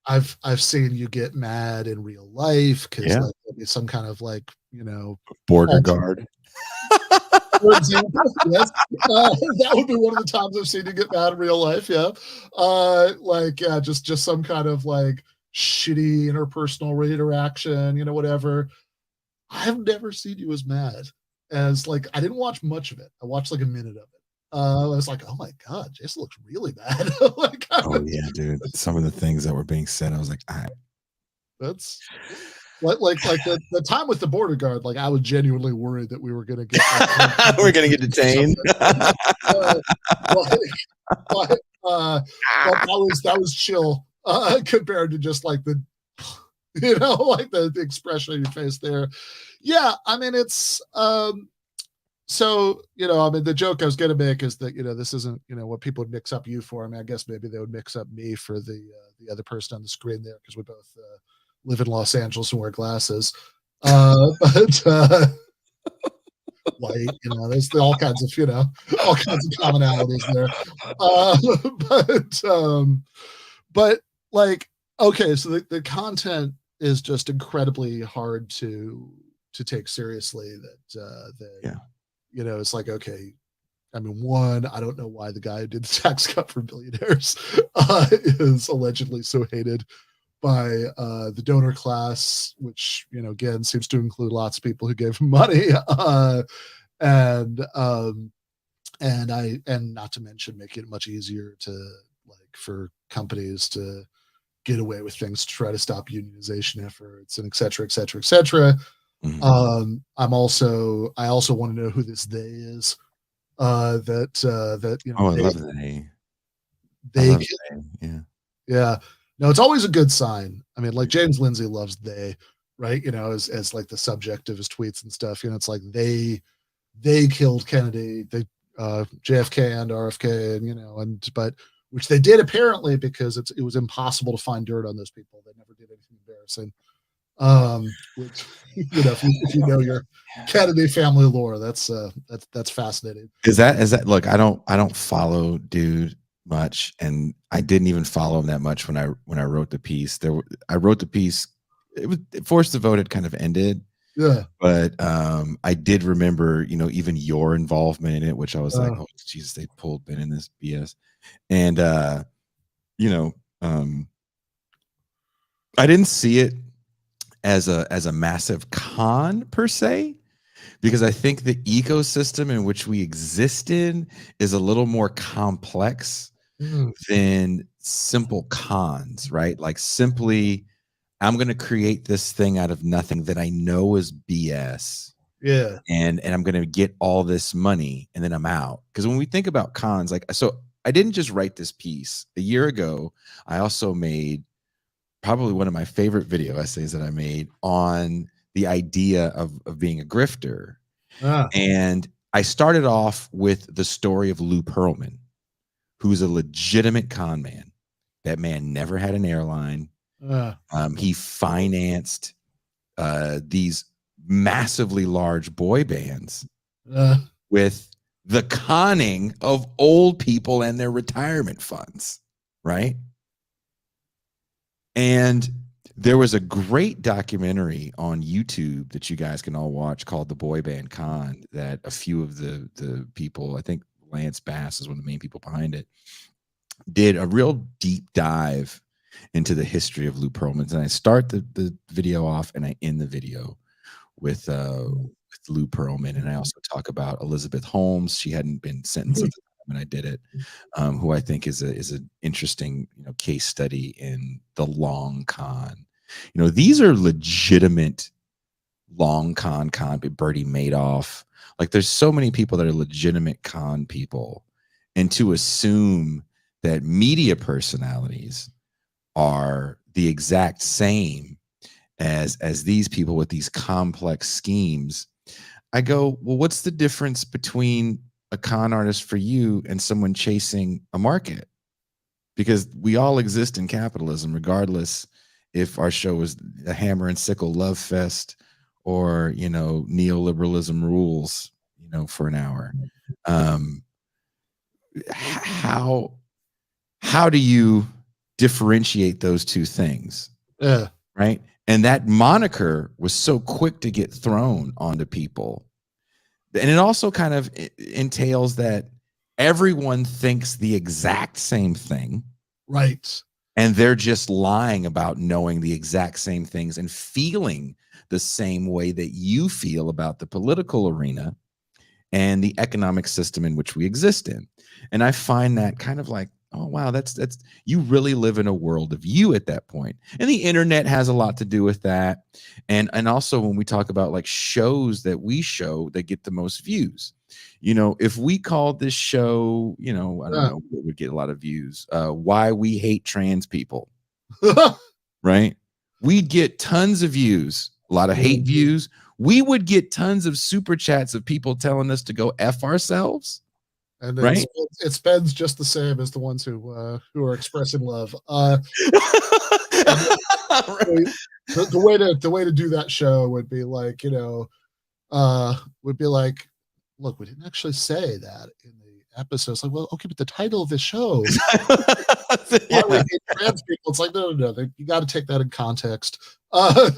I've seen you get mad in real life because there'll be some kind of border guard. For example, yes, that would be one of the times I've seen you get mad in real life. Yeah, just some kind of shitty interpersonal interaction, whatever. I've never seen you as mad as I didn't watch much of it. I watched a minute of it. I was like, oh my god, Jason looks really bad. Oh yeah, dude. Some of the things that were being said, I was like, that's. The time with the border guard, I was genuinely worried that we were going to get we're going to get detained. That was chill compared to just the expression on your face there. Yeah, I mean it's the joke I was going to make is that this isn't what people would mix up you for. I mean, I guess maybe they would mix up me for the other person on the screen there because we both live in Los Angeles and wear glasses. But white, there's all kinds of commonalities there. Okay, so the content is just incredibly hard to take seriously. It's okay, I mean, one, I don't know why the guy who did the tax cut for billionaires is allegedly so hated by the donor class, which, you know, again, seems to include lots of people who gave him money. And not to mention making it much easier to, like, for companies to get away with things to try to stop unionization efforts, and et cetera, et cetera, et cetera. Mhm. I also want to know who this they is. That you know, Oh, I love they. I they love they. Yeah. yeah. No, it's always a good sign. I mean, like, James Lindsay loves they, right? You know, as like the subject of his tweets and stuff. You know, it's like they killed Kennedy, they JFK and RFK, and, you know, but which they did apparently because it was impossible to find dirt on those people. They never did anything embarrassing. Which, you know, if you know your Kennedy family lore, that's fascinating. Is that look, I don't follow dude much, and I didn't even follow him that much when I wrote the piece. I wrote the piece, it was Forced to Vote had kind of ended. Yeah. But I did remember, you know, even your involvement in it, which I was like, oh Jesus, they pulled Ben in this BS. And you know, I didn't see it as a massive con per se, because I think the ecosystem in which we exist in is a little more complex than simple cons, right? Like, simply, I'm going to create this thing out of nothing that I know is BS. Yeah. And I'm going to get all this money and then I'm out. Because when we think about cons, like, so I didn't just write this piece. A year ago, I also made probably one of my favorite video essays that I made on the idea of being a grifter. And I started off with the story of Lou Pearlman, who's a legitimate con man. That man never had an airline. He financed these massively large boy bands with the conning of old people and their retirement funds, right? And there was a great documentary on YouTube that you guys can all watch called The Boy Band Con, that a few of the people, I think Lance Bass is one of the main people behind it, did a real deep dive into the history of Lou Pearlman. And I start the video off and I end the video with Lou Pearlman. And I also talk about Elizabeth Holmes. She hadn't been sentenced at the time when I did it, who I think is an interesting, you know, case study in the long con. You know, these are legitimate long con Bertie Madoff. Like, there's so many people that are legitimate con people, and to assume that media personalities are the exact same as these people with these complex schemes, I go, well, what's the difference between a con artist for you and someone chasing a market? Because we all exist in capitalism, regardless if our show is a hammer and sickle love fest or, you know, neoliberalism rules, you know, for an hour. How do you differentiate those two things? Right. And that moniker was so quick to get thrown onto people. And it also kind of entails that everyone thinks the exact same thing. Right. And they're just lying about knowing the exact same things and feeling the same way that you feel about the political arena and the economic system in which we exist in. And I find that kind of like, oh, wow, that's you really live in a world of you at that point. And the internet has a lot to do with that. And also when we talk about like shows that we show that get the most views, you know, if we called this show, you know, I don't know, it would get a lot of views. Why We Hate Trans People, right? We'd get tons of views, a lot of hate views. We would get tons of super chats of people telling us to go F ourselves. And right? it spends just the same as the ones who are expressing love. The way to do that show would be like, you know, look, we didn't actually say that in the episode. It's like, well, okay, but the title of the show, Why We Hate Trans People. It's like, no, you got to take that in context. And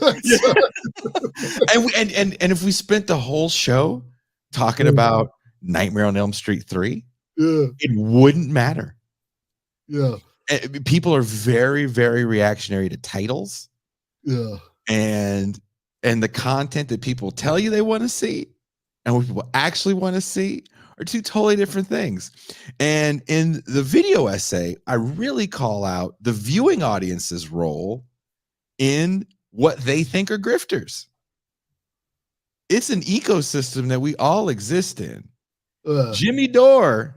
if we spent the whole show talking about Nightmare on Elm Street 3, Yeah. it wouldn't matter. Yeah. People are very, very reactionary to titles. Yeah. And the content that people tell you they want to see and what people actually want to see are two totally different things. And in the video essay, I really call out the viewing audience's role in what they think are grifters. It's an ecosystem that we all exist in. Jimmy Dore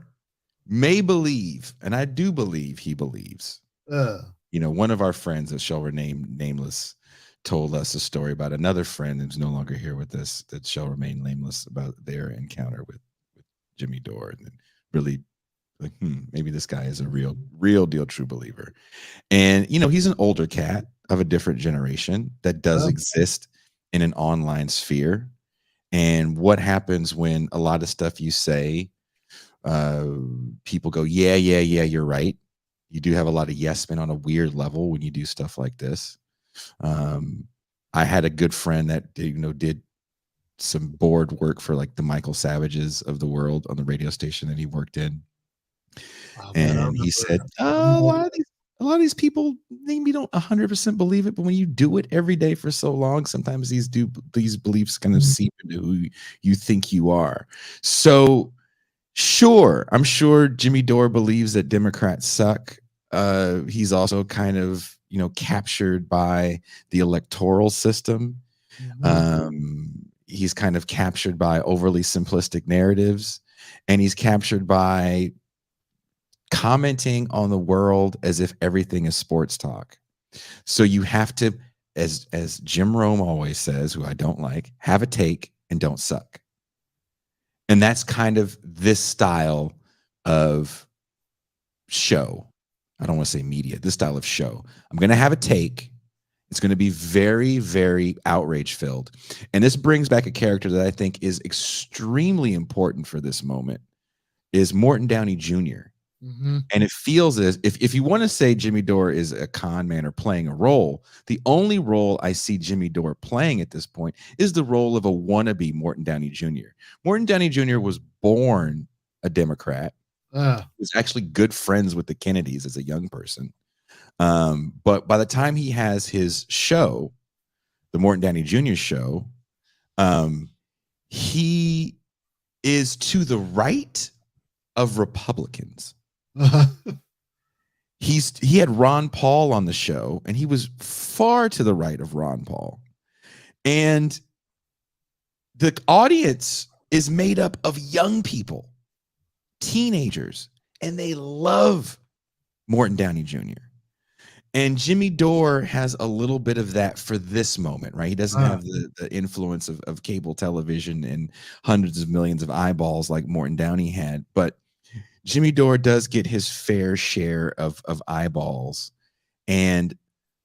may believe, and I do believe he believes. One of our friends that shall remain nameless told us a story about another friend who's no longer here with us that shall remain nameless about their encounter with Jimmy Dore, and really like, maybe this guy is a real deal true believer. And he's an older cat of a different generation that does exist in an online sphere. And what happens when a lot of stuff you say, people go, yeah, you're right. You do have a lot of yes men on a weird level when you do stuff like this. I had a good friend that did some board work for like the Michael Savages of the world on the radio station that he worked in. And he said, a lot of these people maybe don't 100% believe it, but when you do it every day for so long, sometimes these beliefs kind of seep into who you think you are. So sure, I'm sure Jimmy Dore believes that Democrats suck. He's also kind of captured by the electoral system. He's kind of captured by overly simplistic narratives, and he's captured by commenting on the world as if everything is sports talk. So you have to, as Jim Rome always says, who I don't like, have a take and don't suck. And that's kind of this style of show. I don't want to say media, this style of show. I'm going to have a take. It's going to be very, very outrage filled. And this brings back a character that I think is extremely important for this moment, is Morton Downey Jr. And it feels as if you want to say Jimmy Dore is a con man or playing a role, the only role I see Jimmy Dore playing at this point is the role of a wannabe Morton Downey Jr. Morton Downey Jr. was born a Democrat. Was actually good friends with the Kennedys as a young person. But by the time he has his show, the Morton Downey Jr. show, he is to the right of Republicans. He had Ron Paul on the show, and he was far to the right of Ron Paul. And the audience is made up of young people, teenagers, and they love Morton Downey Jr. And Jimmy Dore has a little bit of that for this moment, right? He doesn't have the influence of cable television and hundreds of millions of eyeballs like Morton Downey had, but Jimmy Dore does get his fair share of eyeballs, and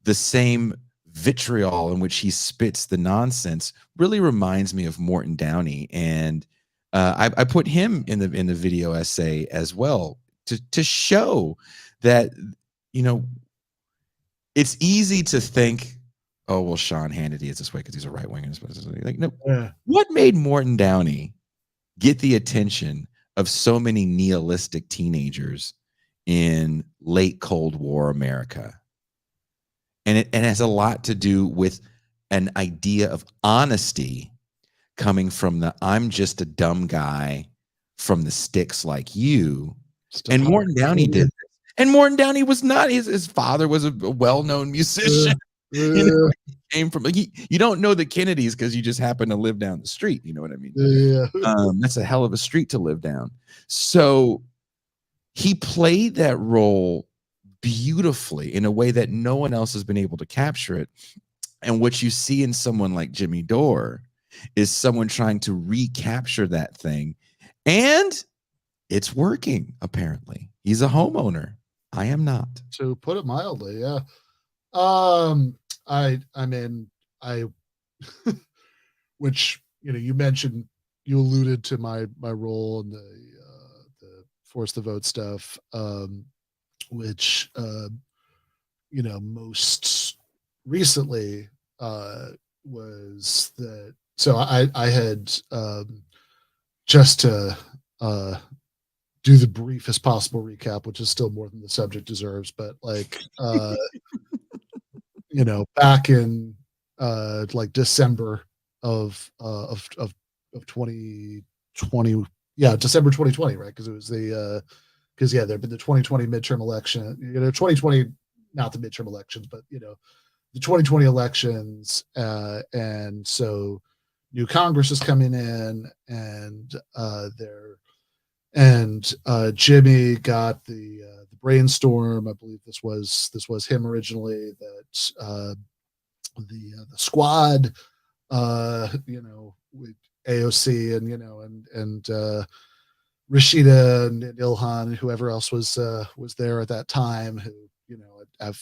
the same vitriol in which he spits the nonsense really reminds me of Morton Downey. And I put him in the video essay as well to show that, it's easy to think, oh, well, Sean Hannity is this way because he's a right winger. Like, no, what made Morton Downey get the attention of so many nihilistic teenagers in late Cold War America? And it has a lot to do with an idea of honesty coming from the I'm just a dumb guy from the sticks like you. And Morton Downey did this. And Morton Downey was not, his father was a well-known musician. He came from, you don't know the Kennedys because you just happen to live down the street. You know what I mean? That's a hell of a street to live down. So he played that role beautifully in a way that no one else has been able to capture it. And what you see in someone like Jimmy Dore is someone trying to recapture that thing. And it's working, apparently. He's a homeowner. I am not. To put it mildly, yeah. I mean, which, you mentioned, you alluded to my role in the force the vote stuff, which, most recently was that. So I had, just to do the briefest possible recap, which is still more than the subject deserves. But like, back in like December of 2020, December 2020, right? Because it was there'd been the 2020 midterm election, 2020, not the midterm elections, but the 2020 elections, and so new Congress is coming in, and Jimmy got the brainstorm. I believe this was him originally, that the squad, with AOC and Rashida and Ilhan and whoever else was there at that time, who have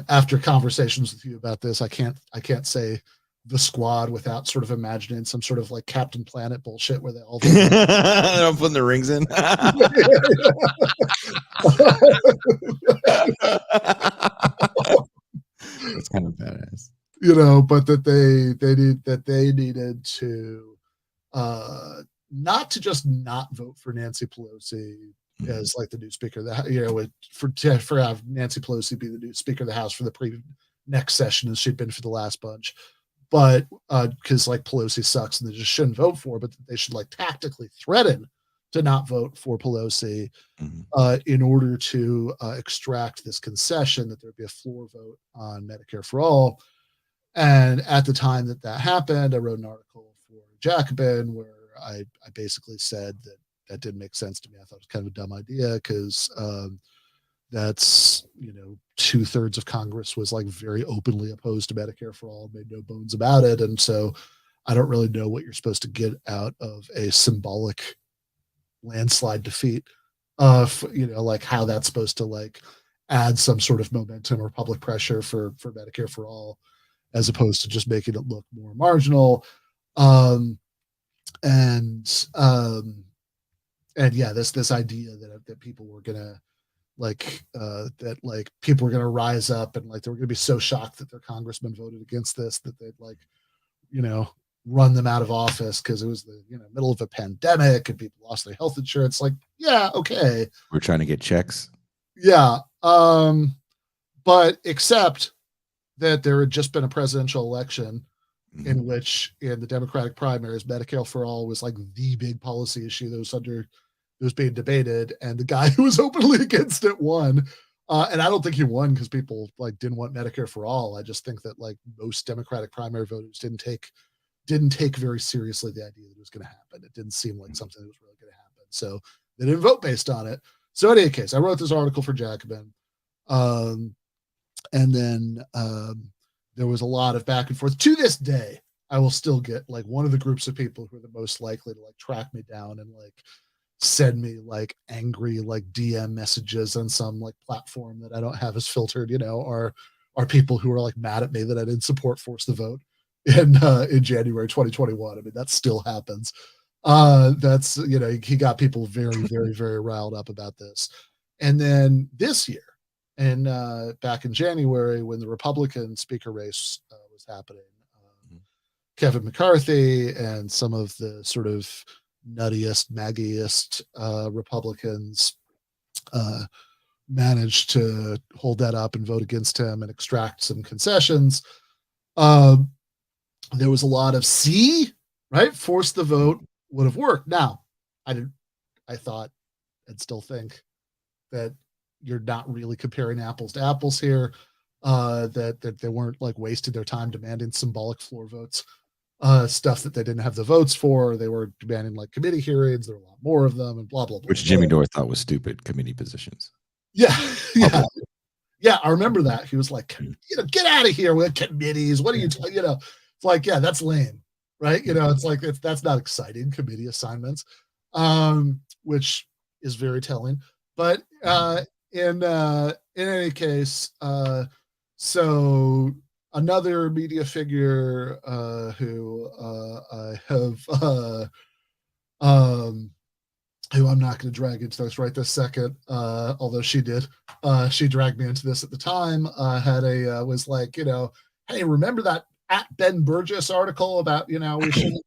after conversations with you about this, I can't say the squad without sort of imagining some sort of like Captain Planet bullshit where they all they're putting the rings in. That's kind of badass. But that they needed to not to just not vote for Nancy Pelosi as like the new speaker, for have Nancy Pelosi be the new speaker of the House for the next session as she'd been for the last bunch, but because like Pelosi sucks and they just shouldn't vote for her, but they should like tactically threaten to not vote for Pelosi in order to extract this concession that there'd be a floor vote on Medicare for all. And at the time that happened, I wrote an article for Jacobin where I basically said that didn't make sense to me. I thought it was kind of a dumb idea because that's 2/3 of Congress was like very openly opposed to Medicare for all, made no bones about it, and so I don't really know what you're supposed to get out of a symbolic landslide defeat. Like how that's supposed to like add some sort of momentum or public pressure for Medicare for all, as opposed to just making it look more marginal. This idea that people were gonna people were gonna rise up and like they were gonna be so shocked that their congressman voted against this that they'd run them out of office because it was the middle of a pandemic and people lost their health insurance. Like, yeah, okay, we're trying to get checks. Yeah, but except that there had just been a presidential election in which, in the Democratic primaries, Medicare for all was like the big policy issue that was being debated, and the guy who was openly against it won. And I don't think he won because people like didn't want Medicare for all. I just think that like most Democratic primary voters didn't take very seriously the idea that it was going to happen. It didn't seem like something that was really going to happen, so they didn't vote based on it. So in any case, I wrote this article for Jacobin, and then there was a lot of back and forth. To this day, I will still get like one of the groups of people who are the most likely to like track me down and like send me like angry like DM messages on some like platform that I don't have as filtered, are people who are like mad at me that I didn't support Force the Vote in January 2021. I mean, that still happens. That's he got people very, very, very riled up about this. And then this year, and back in January, when the Republican speaker race was happening, Kevin McCarthy and some of the sort of nuttiest, maggiest Republicans managed to hold that up and vote against him and extract some concessions. There was a lot of force the vote would have worked. Now, I thought and still think that you're not really comparing apples to apples here, that they weren't like wasting their time demanding symbolic floor votes, stuff that they didn't have the votes for. They were demanding like committee hearings. There were a lot more of them and blah, blah, blah. Which Jimmy Dore thought was stupid, committee positions. Yeah. Yeah. Yeah. I remember that. He was like, get out of here with committees. What are you talking, it's like, yeah, that's lame. Right. It's like, that's not exciting, committee assignments, which is very telling. But in any case, so another media figure who I have, who I'm not going to drag into this right this second, although she did, she dragged me into this at the time, was like, hey, remember that at Ben Burgess article about, we shouldn't,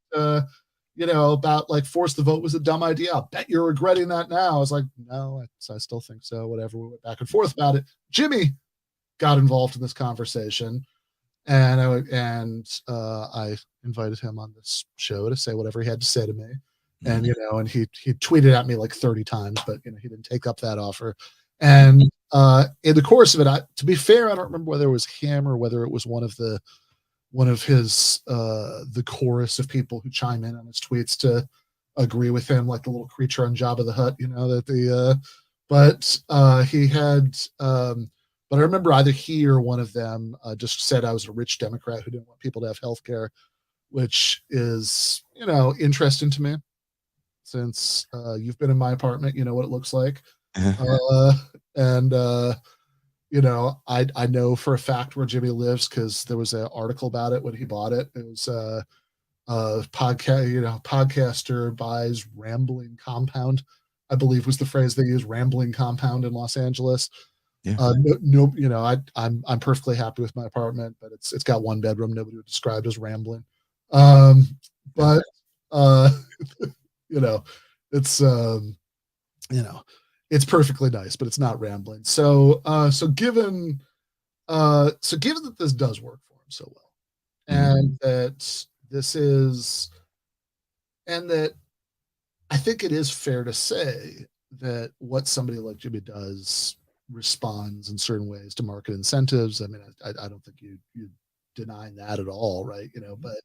about like force the vote was a dumb idea. I'll bet you're regretting that now. I was like, no, I still think so. Whatever. We went back and forth about it. Jimmy got involved in this conversation, and I invited him on this show to say whatever he had to say to me. And and he tweeted at me like 30 times, but he didn't take up that offer. And in the course of it, to be fair, I don't remember whether it was him or whether it was one of his the chorus of people who chime in on his tweets to agree with him, like the little creature on Jabba the Hutt, he had but I remember either he or one of them just said I was a rich Democrat who didn't want people to have health care, which is interesting to me, since you've been in my apartment, you know what it looks like. I know for a fact where Jimmy lives because there was an article about it when he bought it. It was podcaster buys rambling compound, I believe was the phrase they used, rambling compound in Los Angeles. Yeah. I'm perfectly happy with my apartment, but it's got one bedroom. Nobody would describe as rambling. It's perfectly nice, but it's not rambling. So given that this does work for him so well, and that I think it is fair to say that what somebody like Jimmy does responds in certain ways to market incentives. I mean, I don't think you deny that at all, right? But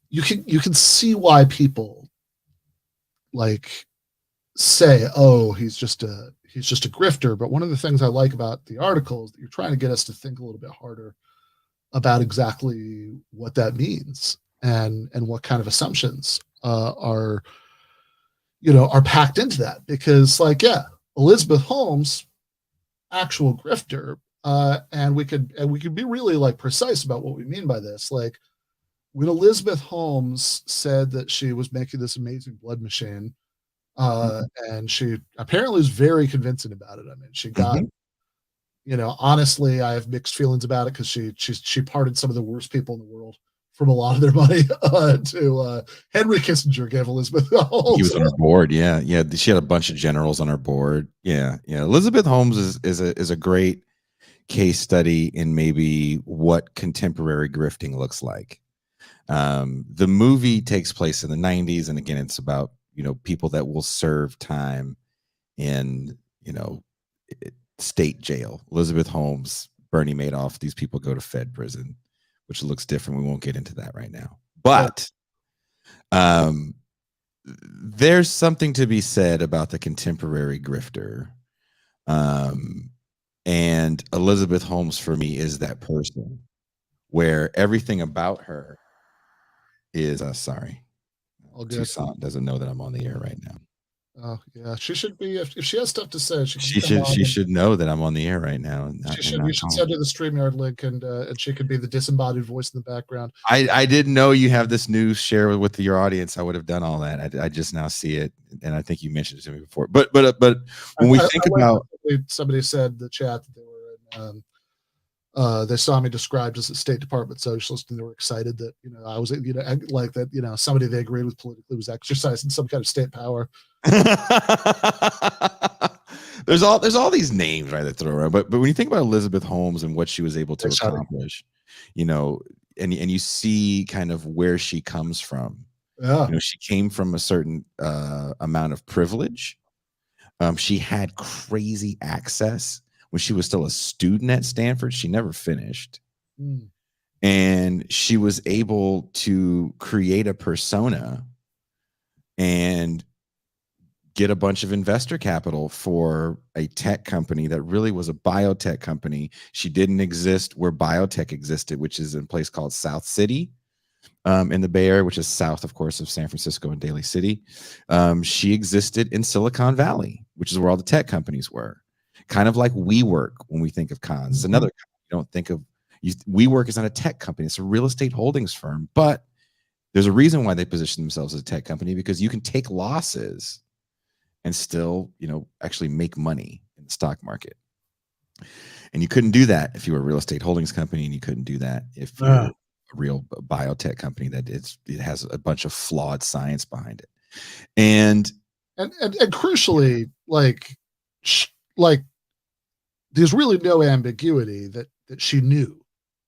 you can see why people like say, oh, he's just a grifter. But one of the things I like about the article is that you're trying to get us to think a little bit harder about exactly what that means and what kind of assumptions are packed into that. Because Elizabeth Holmes, actual grifter, and we could be really like precise about what we mean by this. Like when Elizabeth Holmes said that she was making this amazing blood machine, and she apparently was very convincing about it. I mean, she got, honestly, I have mixed feelings about it because she pardoned some of the worst people in the world from a lot of their money to Henry Kissinger gave Elizabeth Holmes. He was on her board. Yeah. She had a bunch of generals on her board. Yeah. Elizabeth Holmes is a great case study in maybe what contemporary grifting looks like. The movie takes place in the 90s, and again, it's about people that will serve time in state jail. Elizabeth Holmes, Bernie Madoff, these people go to Fed prison, which looks different. We won't get into that right now. But there's something to be said about the contemporary grifter. And Elizabeth Holmes, for me, is that person where everything about her is, sorry, Toussaint doesn't know that I'm on the air right now. Oh yeah, she should be. If she has stuff to say, she should know that I'm on the air right now. We should send her the StreamYard link, and she could be the disembodied voice in the background. I didn't know you have this news share with your audience. I would have done all that. I just now see it, and I think you mentioned it to me before. But when we think about, somebody said in the chat that they were in. They saw me described as a State Department socialist, and they were excited that I was like that somebody they agreed with politically was exercising some kind of state power. There's all these names, right, that throw around, but when you think about Elizabeth Holmes and what she was able to accomplish, and you see kind of where she comes from. Yeah. She came from a certain amount of privilege. She had crazy access. When she was still a student at Stanford, she never finished. And she was able to create a persona and get a bunch of investor capital for a tech company that really was a biotech company. She didn't exist where biotech existed, which is in a place called South City in the Bay Area, which is south, of course, of San Francisco and Daly City. She existed in Silicon Valley, which is where all the tech companies were. Kind of like WeWork when we think of cons. It's another company. You don't think of WeWork is not a tech company. It's a real estate holdings firm. But there's a reason why they position themselves as a tech company, because you can take losses and still, actually make money in the stock market. And you couldn't do that if you were a real estate holdings company, and you couldn't do that if you're real biotech company that it has a bunch of flawed science behind it. And crucially, like there's really no ambiguity that she knew,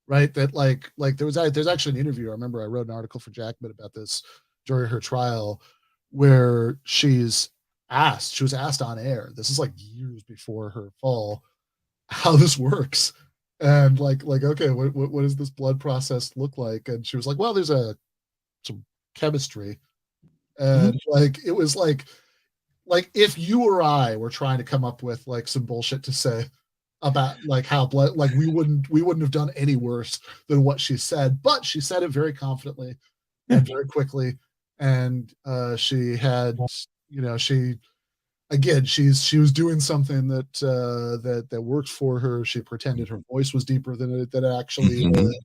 right? That like there's actually an interview. I remember I wrote an article for Jackman about this during her trial, where she was asked on air. This is like years before her fall, how this works, and like okay, what does this blood process look like? And she was like, well, there's some chemistry, and like it was like if you or I were trying to come up with like some bullshit to say about like how blood, like we wouldn't have done any worse than what she said, but she said it very confidently and very quickly, and she had, you know, she was doing something that worked for her. She pretended her voice was deeper than it actually is.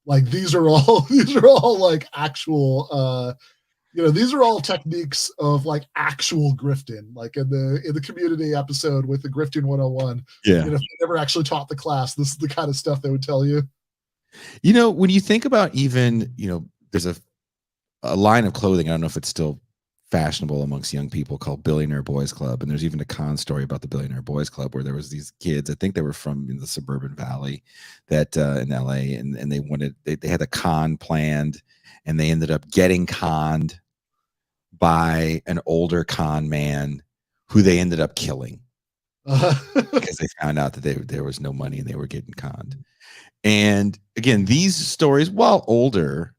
Like these are all like actual these are all techniques of like actual grifting, like in the community episode with the grifting 101. Yeah. If you never actually taught the class, this is the kind of stuff they would tell you. When you think about even, there's a line of clothing, I don't know if it's still fashionable amongst young people, called Billionaire Boys Club. And there's even a con story about the Billionaire Boys Club where there was these kids, I think they were from the suburban valley that in LA, and they had a con planned, and they ended up getting conned by an older con man who they ended up killing because they found out that there was no money and they were getting conned. And again, these stories, while older,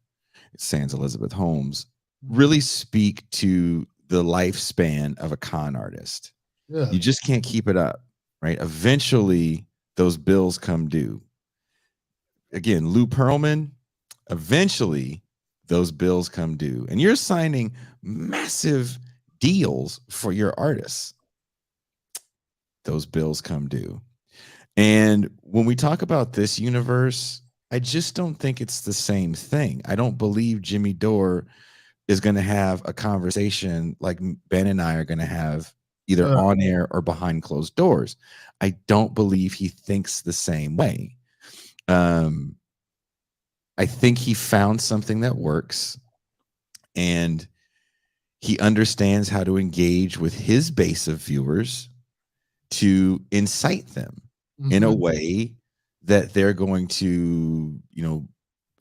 sans Elizabeth Holmes, really speak to the lifespan of a con artist. Yeah. You just can't keep it up, right? Eventually, those bills come due. Again, Lou Pearlman, eventually those bills come due, and you're signing massive deals for your artists. Those bills come due. And when we talk about this universe, I just don't think it's the same thing. I don't believe Jimmy Dore is going to have a conversation like Ben and I are going to have, either on air or behind closed doors. I don't believe he thinks the same way. I think he found something that works, and he understands how to engage with his base of viewers to incite them in a way that they're going to,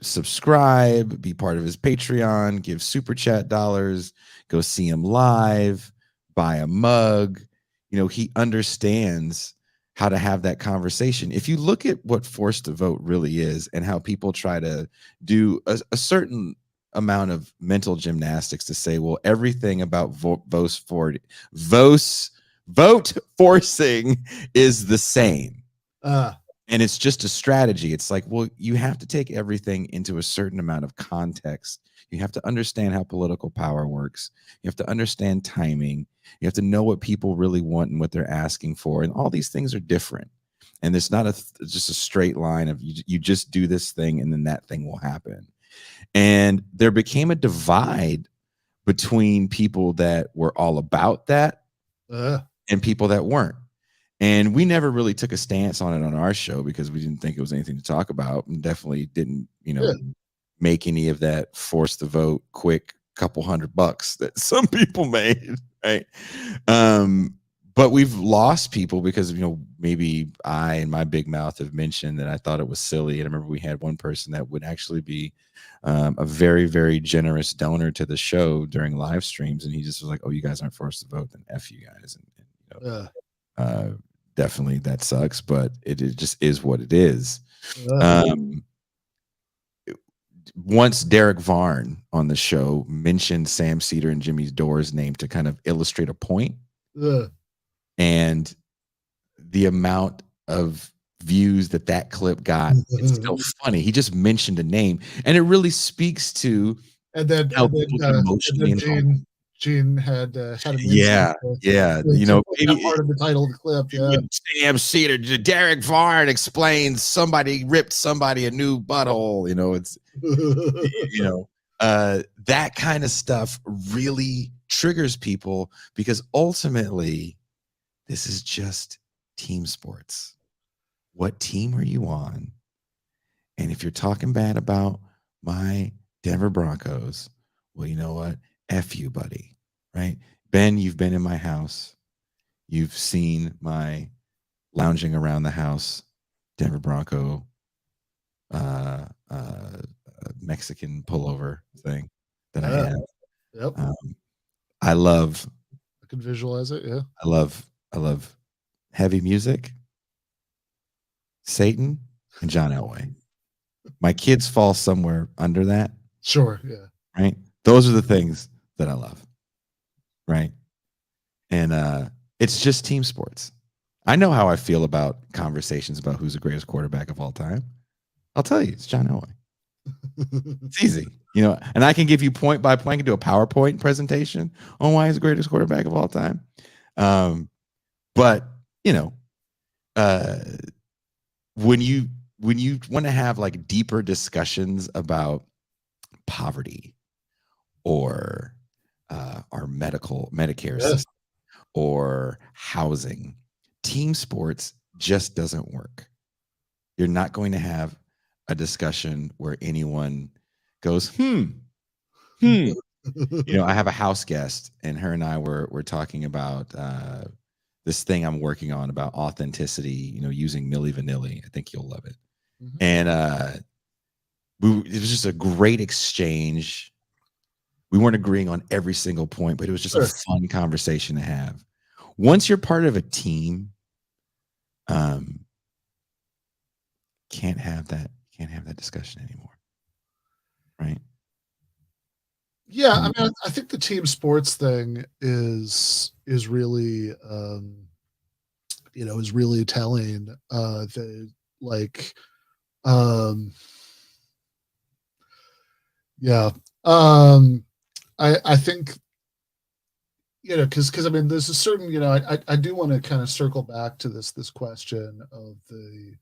subscribe, be part of his Patreon, give super chat dollars, go see him live, buy a mug. He understands how to have that conversation. If you look at what Forced to Vote really is, and how people try to do a certain amount of mental gymnastics to say, well, everything about vote forcing is the same. And it's just a strategy. It's like, well, you have to take everything into a certain amount of context. You have to understand how political power works. You have to understand timing. You have to know what people really want and what they're asking for. And all these things are different. And it's not just a straight line of you just do this thing and then that thing will happen. And there became a divide between people that were all about that and people that weren't. And we never really took a stance on it on our show because we didn't think it was anything to talk about, and definitely didn't, make any of that force the vote quick couple $100 that some people made, right? But we've lost people because, maybe I and my big mouth have mentioned that I thought it was silly. And I remember we had one person that would actually be a very, very generous donor to the show during live streams. And he just was like, oh, you guys aren't forced to vote, then F you guys. And definitely that sucks, but it just is what it is. Once Derek Varn on the show mentioned Sam Cedar and Jimmy Dore's name to kind of illustrate a point, and the amount of views that clip got, it's still funny. He just mentioned a name, and it really speaks to how people get emotionally involved. Gene had an maybe part of the title of the clip. Yeah, Sam Cedar, Derek Varn explains somebody ripped somebody a new butthole. It's that kind of stuff really triggers people, because ultimately this is just team sports. What team are you on? And if you're talking bad about my Denver Broncos, well, you know what? F you, buddy. Right? Ben, you've been in my house. You've seen my lounging around the house Denver Bronco Mexican pullover thing that I have. Yep. I love I can visualize it. Yeah. I love heavy music, Satan, and John Elway. My kids fall somewhere under that. Sure. Yeah. Right? Those are the things that I love. Right? And it's just team sports. I know how I feel about conversations about who's the greatest quarterback of all time. I'll tell you, it's John Elway. It's easy, and I can give you point by point. I can do a PowerPoint presentation on why he's the greatest quarterback of all time. But when you want to have like deeper discussions about poverty or our Medicare system or housing, team sports just doesn't work. You're not going to have a discussion where anyone goes, I have a house guest, and her and I were talking about this thing I'm working on about authenticity, using Milli Vanilli. I think you'll love it. Mhm. And it was just a great exchange. We weren't agreeing on every single point, but it was just a fun conversation to have. Once you're part of a team, can't have that discussion anymore, right? Yeah, I mean, I think the team sports thing is really is really telling. I think because I mean, there's a certain I do want to kind of circle back to this question of the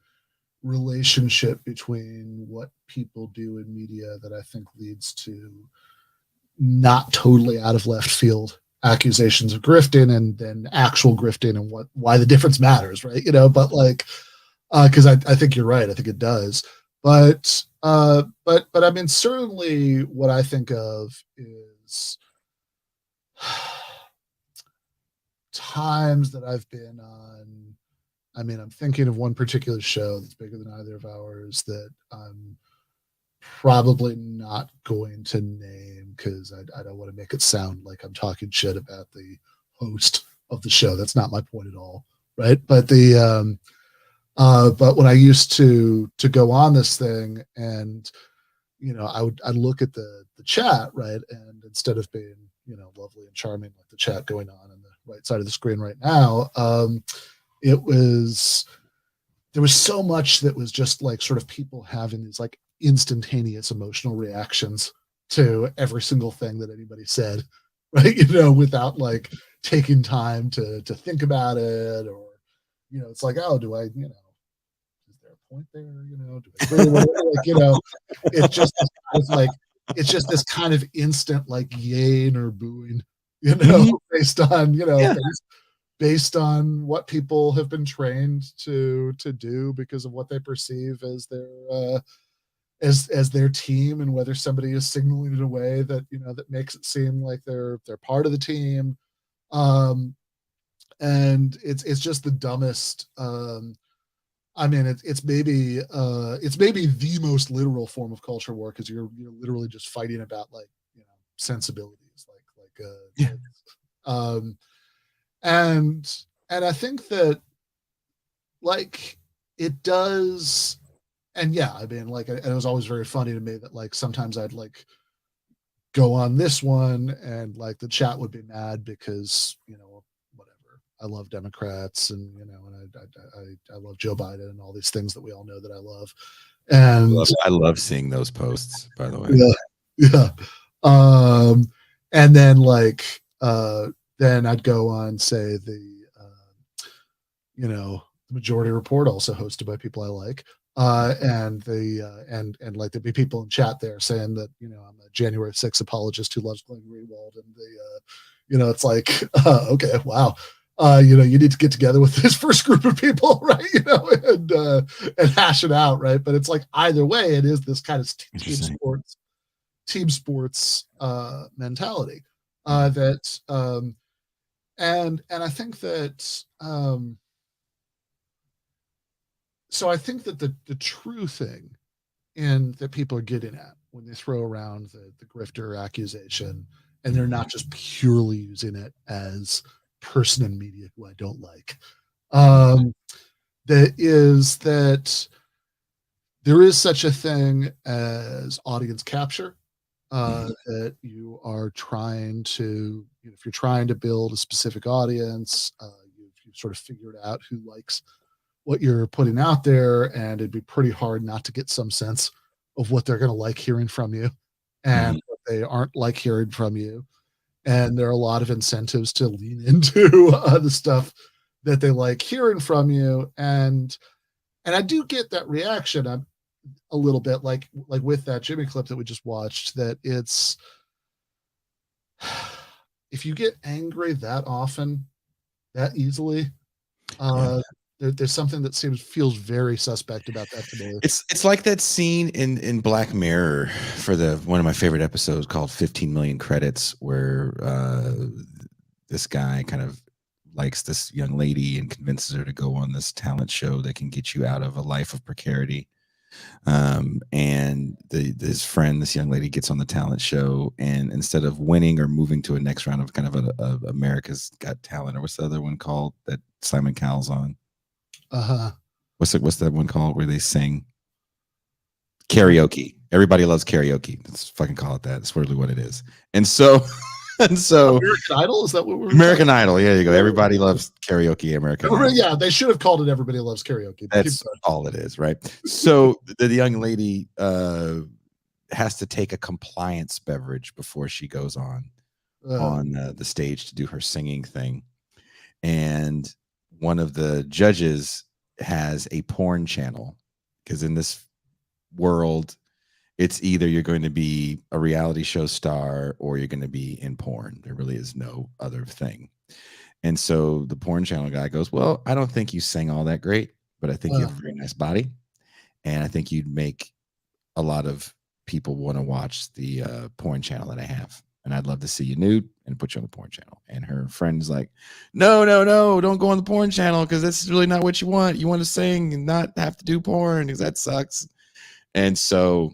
relationship between what people do in media that I think leads to not totally out of left field accusations of grifting and then actual grifting and why the difference matters, right? But like because I think you're right, I think it does, but I mean, certainly what I think of is times that I've been on. I mean, I'm thinking of one particular show that's bigger than either of ours that I'm probably not going to name because I don't want to make it sound like I'm talking shit about the host of the show. That's not my point at all, right? But but when I used to go on this thing, and I'd look at the chat, right, and instead of being lovely and charming like the chat going on the right side of the screen right now, there was so much that was just like sort of people having these like instantaneous emotional reactions to every single thing that anybody said, right? Without like taking time to think about it, or it's like, oh, do I, is there a point there? Do I agree with it? Like, it's just this kind of instant like yaying or booing, based on based on what people have been trained to do because of what they perceive as their as their team, and whether somebody is signaling in a way that that makes it seem like they're part of the team, and it's just the dumbest. I mean, it's maybe the most literal form of culture war, because you're literally just fighting about like sensibilities, and I think that like it does. And yeah, I mean, like, it was always very funny to me that like sometimes I'd like go on this one and like the chat would be mad because whatever, I love Democrats and and I love Joe Biden and all these things that we all know that I love, and I love seeing those posts, by the way. And then like then I'd go on, say, the the Majority Report, also hosted by people I like. And like there'd be people in chat there saying that I'm a January 6th apologist who loves Glenn Greenwald, and it's like okay, wow, you know, you need to get together with this first group of people, right? You know, and hash it out, right? But it's like either way, it is this kind of team sports mentality that and I think that so I think that the true thing in that people are getting at when they throw around the grifter accusation, and they're not just purely using it as person in media who I don't like, that is that there is such a thing as audience capture, that you are trying to, you know, if you're trying to build a specific audience, you've sort of figured out who likes what you're putting out there, and it'd be pretty hard not to get some sense of what they're going to like hearing from you and what they aren't like hearing from you. And there are a lot of incentives to lean into the stuff that they like hearing from you. And I do get that reaction a little bit, like with that Jimmy clip that we just watched, that it's, if you get angry that often, that easily, there's something that feels very suspect about that to me. It's like that scene in Black Mirror for one of my favorite episodes called 15 Million Credits, where this guy kind of likes this young lady and convinces her to go on this talent show that can get you out of a life of precarity. And his friend, this young lady, gets on the talent show, and instead of winning or moving to a next round of kind of America's Got Talent, or what's the other one called that Simon Cowell's on? What's that one called where they sing karaoke? Everybody loves karaoke. Let's fucking call it that. That's literally what it is. And so American Idol, is that what we're American Idol? Yeah, you go. Everybody loves karaoke. American Idol. Yeah, they should have called it Everybody Loves Karaoke. That's all it is, right? So the young lady has to take a compliance beverage before she goes on the stage to do her singing thing, and one of the judges has a porn channel, because in this world, it's either you're going to be a reality show star or you're going to be in porn. There really is no other thing. And so the porn channel guy goes, well, I don't think you sing all that great, but I think you have a very nice body, and I think you'd make a lot of people want to watch the porn channel that I have, and I'd love to see you nude and put you on the porn channel. And her friend's like, no, don't go on the porn channel, because that's really not what you want. You want to sing and not have to do porn, because that sucks. And so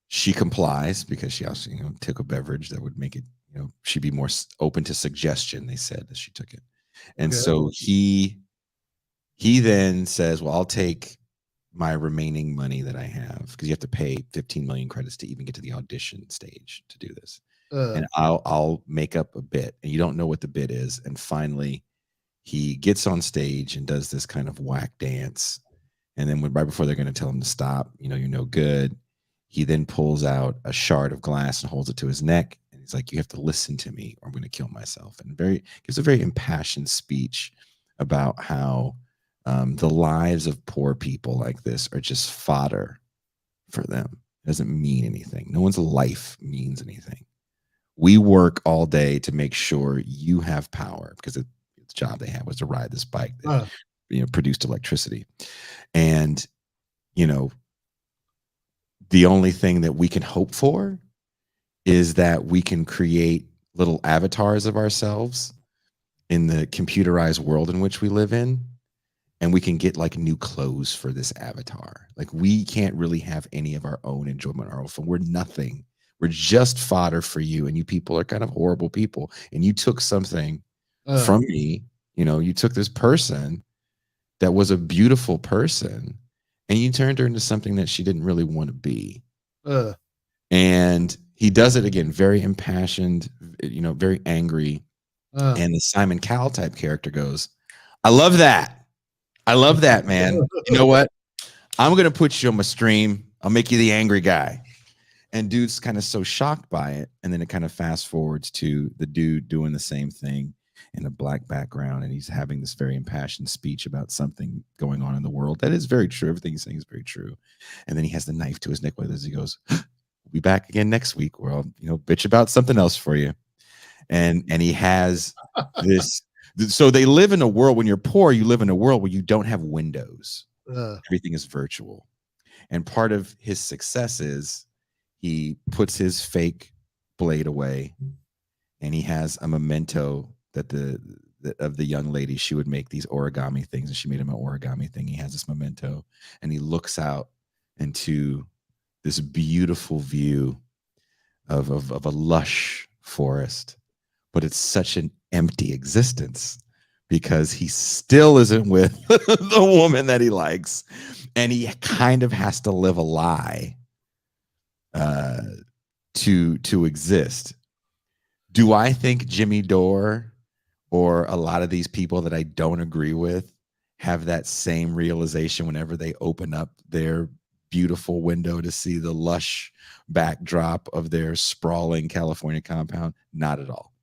she complies, because she also, you know, took a beverage that would make it, you know, she'd be more open to suggestion, they said, as she took it. And so he then says, well, I'll take my remaining money that I have, because you have to pay 15 million credits to even get to the audition stage to do this. And I'll make up a bit, and you don't know what the bit is. And finally he gets on stage and does this kind of whack dance. And then right before they're going to tell him to stop, you know, you're no good, he then pulls out a shard of glass and holds it to his neck. And he's like, you have to listen to me or I'm going to kill myself. And gives a very impassioned speech about how the lives of poor people like this are just fodder for them. It doesn't mean anything. No one's life means anything. We work all day to make sure you have power, because the job they had was to ride this bike that produced electricity. And, you know, the only thing that we can hope for is that we can create little avatars of ourselves in the computerized world in which we live in, and we can get like new clothes for this avatar. Like, we can't really have any of our own enjoyment, our own fun. We're nothing. We're just fodder for you, and you people are kind of horrible people. And you took something from me. You know, you took this person that was a beautiful person, and you turned her into something that she didn't really want to be. And he does it again, very impassioned, you know, very angry. And the Simon Cowell type character goes, I love that. I love that, man. You know what? I'm going to put you on my stream. I'll make you the angry guy. And dude's kind of so shocked by it. And then it kind of fast forwards to the dude doing the same thing in a black background. And he's having this very impassioned speech about something going on in the world. That is very true. Everything he's saying is very true. And then he has the knife to his neck with us. He goes, we'll be back again next week where I'll, you know, bitch about something else for you. And he has So they live in a world, when you're poor, you live in a world where you don't have windows. Everything is virtual. And part of his success is he puts his fake blade away, and he has a memento that of the young lady. She would make these origami things, and she made him an origami thing. He has this memento, and he looks out into this beautiful view of a lush forest, but it's such an empty existence because he still isn't with the woman that he likes, and he kind of has to live a lie to exist. Do I think Jimmy Dore or a lot of these people that I don't agree with have that same realization whenever they open up their beautiful window to see the lush backdrop of their sprawling California compound? Not at all.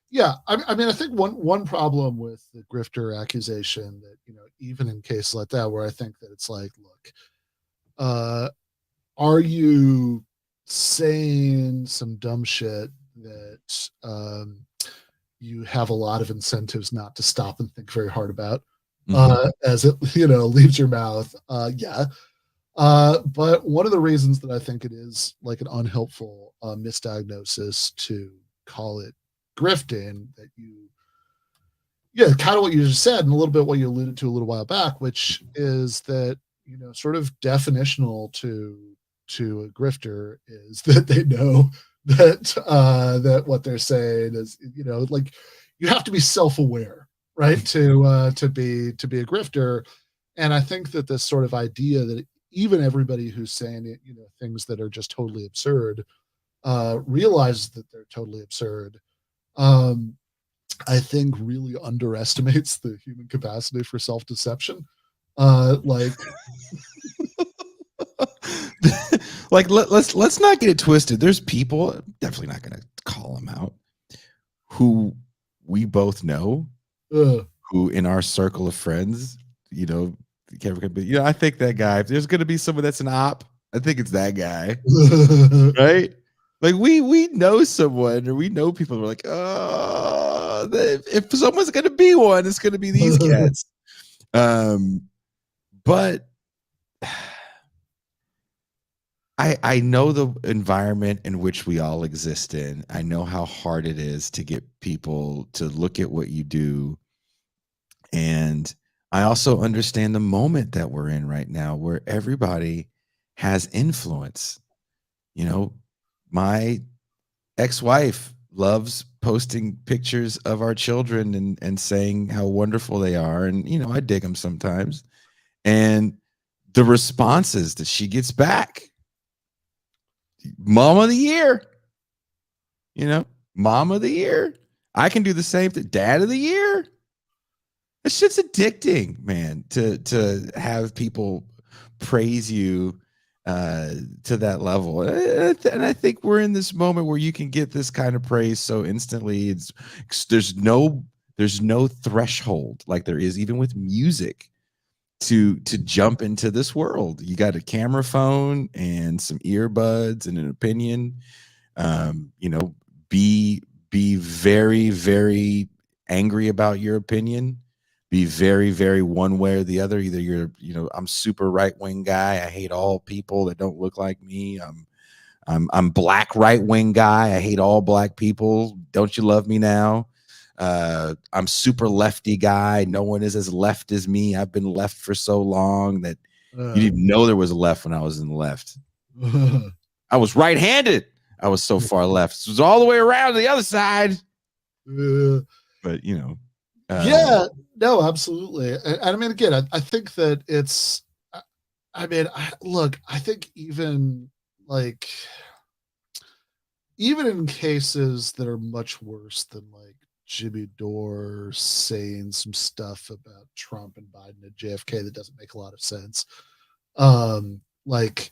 Yeah, I mean, I think one problem with the grifter accusation that, you know, even in cases like that, where I think that it's like, look, are you saying some dumb shit that you have a lot of incentives not to stop and think very hard about as it, you know, leaves your mouth? Yeah. But one of the reasons that I think it is like an unhelpful misdiagnosis to call it grifting, that kind of what you just said and a little bit what you alluded to a little while back, which is that, you know, sort of definitional to a grifter is that they know that what they're saying is, you know, like, you have to be self-aware, right, to be a grifter. And I think that this sort of idea that even everybody who's saying it, you know, things that are just totally absurd, realizes that they're totally absurd, I think really underestimates the human capacity for self-deception. Like let's not get it twisted. There's people, definitely not going to call them out, who we both know, who in our circle of friends, you know, I think that guy, if there's going to be someone that's an op, I think it's that guy. Right? Like we know someone, or we know people who are like, oh, if someone's going to be one, it's going to be these cats. But I know the environment in which we all exist in. I know how hard it is to get people to look at what you do. And I also understand the moment that we're in right now, where everybody has influence. You know, my ex-wife loves posting pictures of our children and saying how wonderful they are. And, you know, I dig them sometimes. And the responses that she gets back, Mom of the Year, you know, Mom of the Year. I can do the same thing. Dad of the Year. That shit's addicting, man, to have people praise you to that level. And I think we're in this moment where you can get this kind of praise so instantly. There's no threshold like there is even with music to jump into this world. You got a camera phone and some earbuds and an opinion. You know, be very, very angry about your opinion. Be very, very one way or the other. Either you're, you know, I'm super right-wing guy. I hate all people that don't look like me. I'm black right-wing guy. I hate all black people. Don't you love me now? I'm super lefty guy. No one is as left as me. I've been left for so long that you didn't even know there was a left when I was in the left. I was right-handed. I was so far left. It was all the way around to the other side. But, you know. Yeah, no, absolutely. And I mean, again, I think that it's, I mean, look, I think even in cases that are much worse than like Jimmy Dore saying some stuff about Trump and Biden and JFK that doesn't make a lot of sense. Like,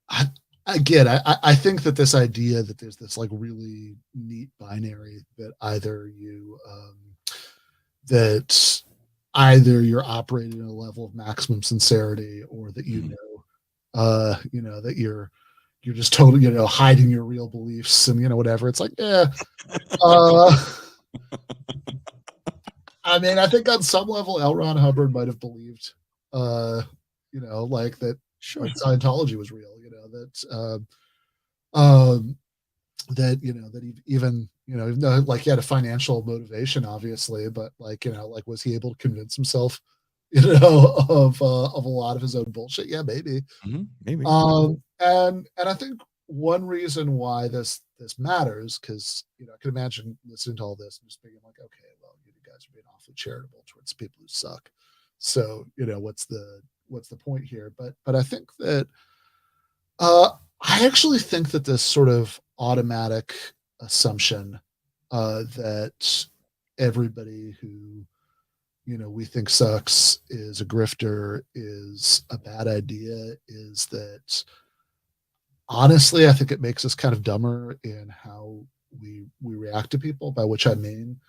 I think that this idea that there's this like really neat binary that either you're operating at a level of maximum sincerity, or that you know that you're just totally, you know, hiding your real beliefs and, you know, whatever. It's like, yeah. I mean, I think on some level, L. Ron Hubbard might have believed, like that, like Scientology was real. That even even though like he had a financial motivation, obviously, but like like was he able to convince himself, of a lot of his own bullshit? Yeah, maybe. Maybe. And I think one reason why this matters, because I can imagine listening to all this and just being like, okay, well, you guys are being awfully charitable towards people who suck. So what's the point here? But I think that I actually think that this sort of automatic assumption that everybody who we think sucks is a grifter is a bad idea is that honestly, I think it makes us kind of dumber in how we react to people, by which I mean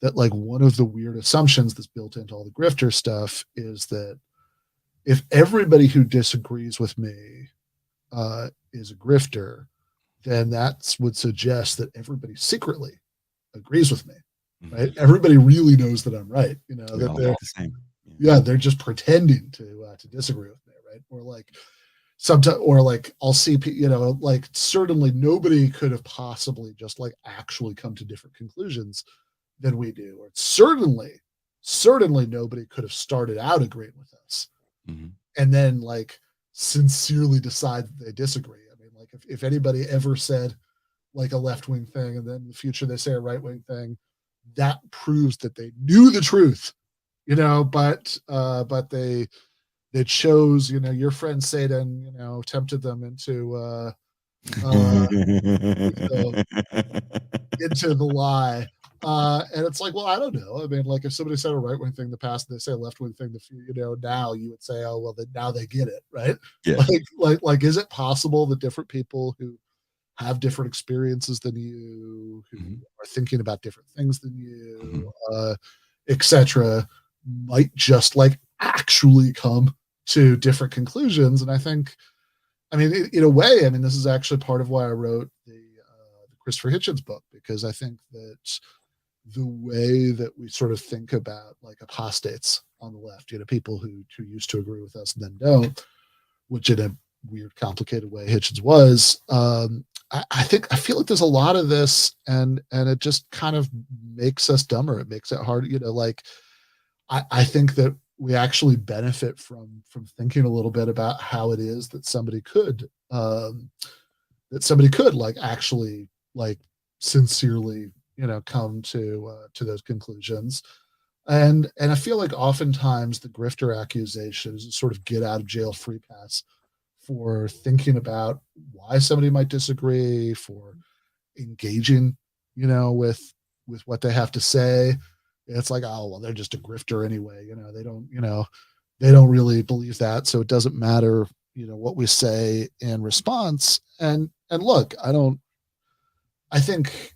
that like one of the weird assumptions that's built into all the grifter stuff is that if everybody who disagrees with me is a grifter, then that would suggest that everybody secretly agrees with me, right? Everybody really knows that I'm right, that they're the same. Yeah, they're just pretending to disagree with me, right? Or like sometimes, or like I'll see, like certainly nobody could have possibly just like actually come to different conclusions than we do, or certainly nobody could have started out agreeing with us and then like sincerely decide that they disagree. I mean, like if anybody ever said like a left-wing thing and then in the future they say a right-wing thing, that proves that they knew the truth, but they chose, your friend Satan, tempted them into the lie. And it's like, well, I don't know. I mean, like if somebody said a right-wing thing in the past and they say a left-wing thing, now you would say, oh, well, now they get it, right? Yeah. Like, is it possible that different people who have different experiences than you, who are thinking about different things than you, etc., might just like actually come to different conclusions? And I think, I mean, in a way, I mean, this is actually part of why I wrote the Christopher Hitchens book, because I think that the way that we sort of think about like apostates on the left, people who used to agree with us and then don't, which in a weird, complicated way Hitchens was, I feel like there's a lot of this, and it just kind of makes us dumber. It makes it hard, like I think that we actually benefit from thinking a little bit about how it is that somebody could like actually like sincerely come to those conclusions. And I feel like oftentimes the grifter accusation is a sort of get out of jail free pass for thinking about why somebody might disagree, for engaging with what they have to say. It's like, oh well, they're just a grifter anyway, they don't really believe that, so it doesn't matter what we say in response. And look, I think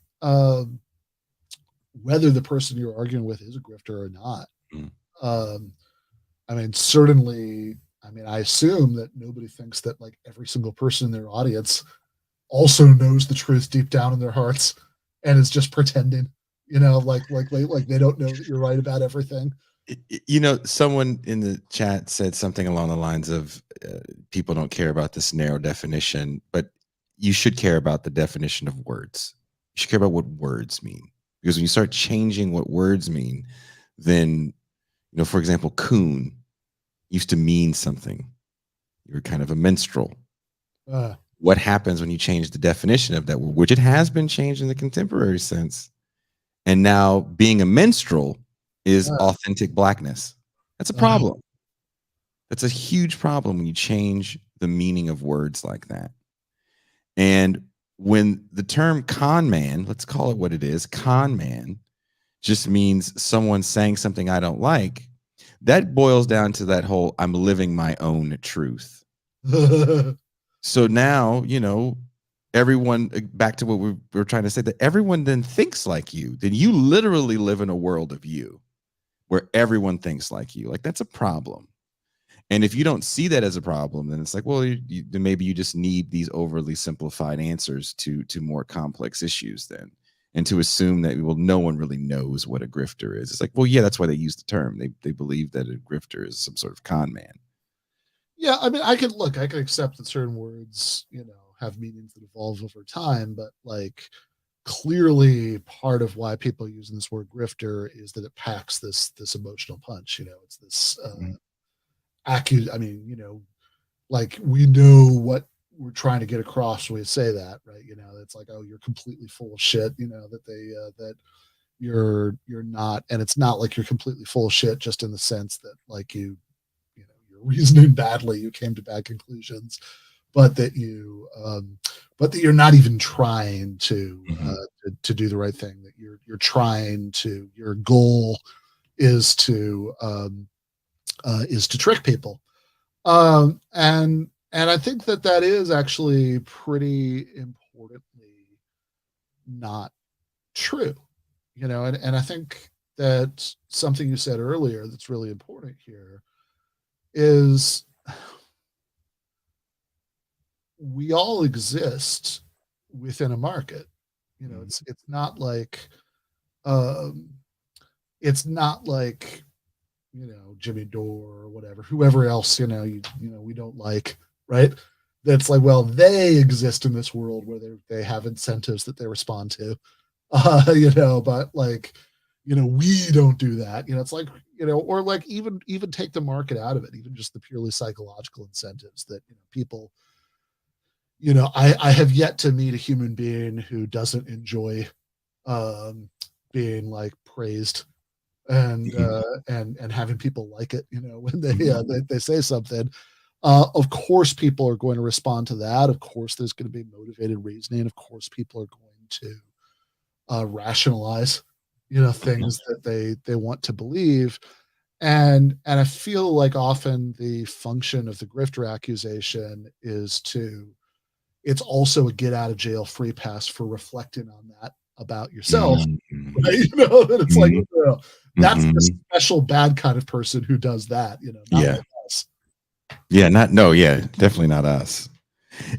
whether the person you're arguing with is a grifter or not, I mean, certainly, I mean, I assume that nobody thinks that like every single person in their audience also knows the truth deep down in their hearts and is just pretending, like they don't know that you're right about everything. Someone in the chat said something along the lines of people don't care about this narrow definition, but you should care about the definition of words. You should care about what words mean, because when you start changing what words mean, then, for example, coon used to mean something. You're kind of a minstrel. What happens when you change the definition of that word, which it has been changed in the contemporary sense, and now being a minstrel is authentic blackness? That's a problem. That's a huge problem when you change the meaning of words like that. And when the term con man, let's call it what it is, con man, just means someone saying something I don't like, that boils down to that whole I'm living my own truth. So now, everyone, back to what we were trying to say, that everyone then thinks like you. Then you literally live in a world of you where everyone thinks like you. Like, that's a problem. And if you don't see that as a problem, then it's like, well, maybe you just need these overly simplified answers to more complex issues then. and to assume that, well, no one really knows what a grifter is. It's like, well, yeah, that's why they use the term. They believe that a grifter is some sort of con man. Yeah, I mean, I can accept that certain words, have meanings that evolve over time, but like clearly part of why people are using this word grifter is that it packs this emotional punch. It's this I mean, like we know what we're trying to get across when we say that, right? It's like, oh, you're completely full of shit, that they that you're not, and it's not like you're completely full of shit just in the sense that like you're reasoning badly, you came to bad conclusions, but that you're not even trying to do the right thing, that you're trying to, your goal is to trick people. And I think that is actually pretty importantly not true, and I think that something you said earlier that's really important here is we all exist within a market. It's not like Jimmy Dore or whatever, whoever else, we don't like, right? That's like, well, they exist in this world where they have incentives that they respond to, but like, we don't do that. It's like, or like even take the market out of it, even just the purely psychological incentives that, people, I have yet to meet a human being who doesn't enjoy being like praised and having people like it, when they say something. Of course people are going to respond to that. Of course there's going to be motivated reasoning. Of course people are going to rationalize things that they want to believe. And I feel like often the function of the grifter accusation is it's also a get out of jail free pass for reflecting on that about yourself. Right? That it's like, that's the special bad kind of person who does that, not like us. Definitely not us.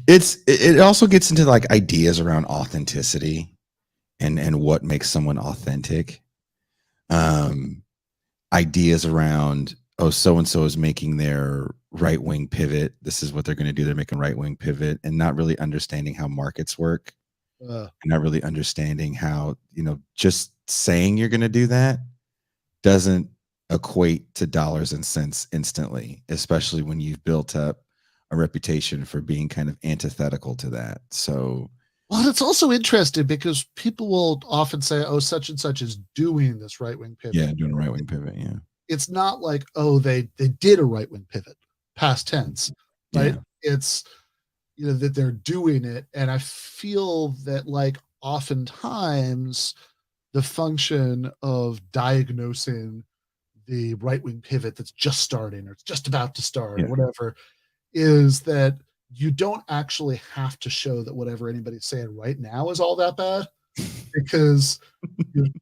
It also gets into like ideas around authenticity and what makes someone authentic. Ideas around, oh, so-and-so is making their right-wing pivot. This is what they're going to do. They're making right-wing pivot, and not really understanding how markets work. And not really understanding how, just saying you're going to do that doesn't equate to dollars and cents instantly, especially when you've built up a reputation for being kind of antithetical to that. So, well, it's also interesting because people will often say, oh, such and such is doing this right-wing pivot. Yeah, doing a right-wing pivot, yeah. It's not like, oh, they did a right-wing pivot, past tense, right? Yeah. It's, that they're doing it. And I feel that like oftentimes the function of diagnosing the right-wing pivot that's just starting or it's just about to start or whatever is that you don't actually have to show that whatever anybody's saying right now is all that bad, because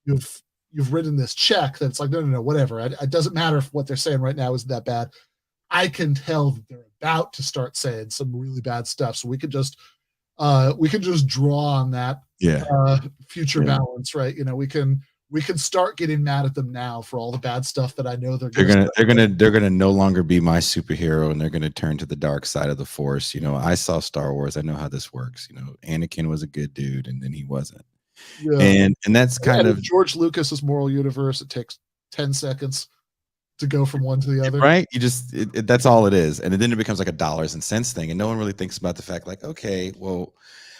you've written this check that's like, no, whatever. It doesn't matter if what they're saying right now isn't that bad. I can tell that they're about to start saying some really bad stuff. So we could just draw on that future balance, right? We can start getting mad at them now for all the bad stuff that I know they're gonna no longer be my superhero, and they're gonna turn to the dark side of the force. I saw Star Wars. I know how this works. Anakin was a good dude, and then he wasn't. Yeah. And that's kind of George Lucas's moral universe. It takes 10 seconds to go from one to the other, right? You just that's all it is, and then it becomes like a dollars and cents thing, and no one really thinks about the fact, like, okay, well,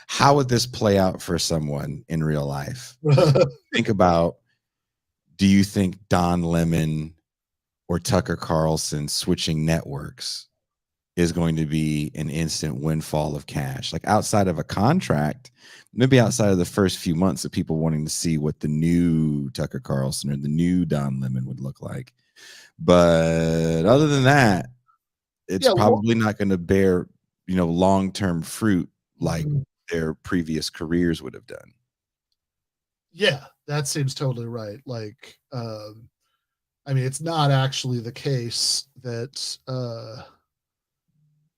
how would this play out for someone in real life? Think about, do you think Don Lemon or Tucker Carlson switching networks is going to be an instant windfall of cash? Like outside of a contract, maybe outside of the first few months of people wanting to see what the new Tucker Carlson or the new Don Lemon would look like. But other than that, it's probably not going to bear, long-term fruit like their previous careers would have done. Yeah, that seems totally right. Like, I mean, it's not actually the case that, I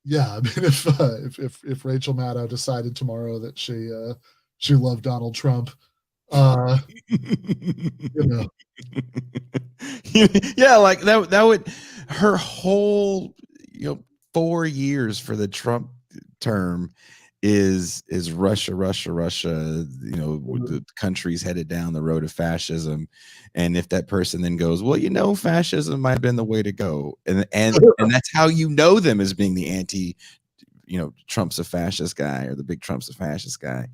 mean, if Rachel Maddow decided tomorrow that she loved Donald Trump, You know, yeah, like that would her whole 4 years for the Trump term is Russia, Russia, Russia. The country's headed down the road of fascism, and if that person then goes, well, fascism might have been the way to go, and that's how them as being the anti, Trump's a fascist guy or the big Trump's a fascist guy.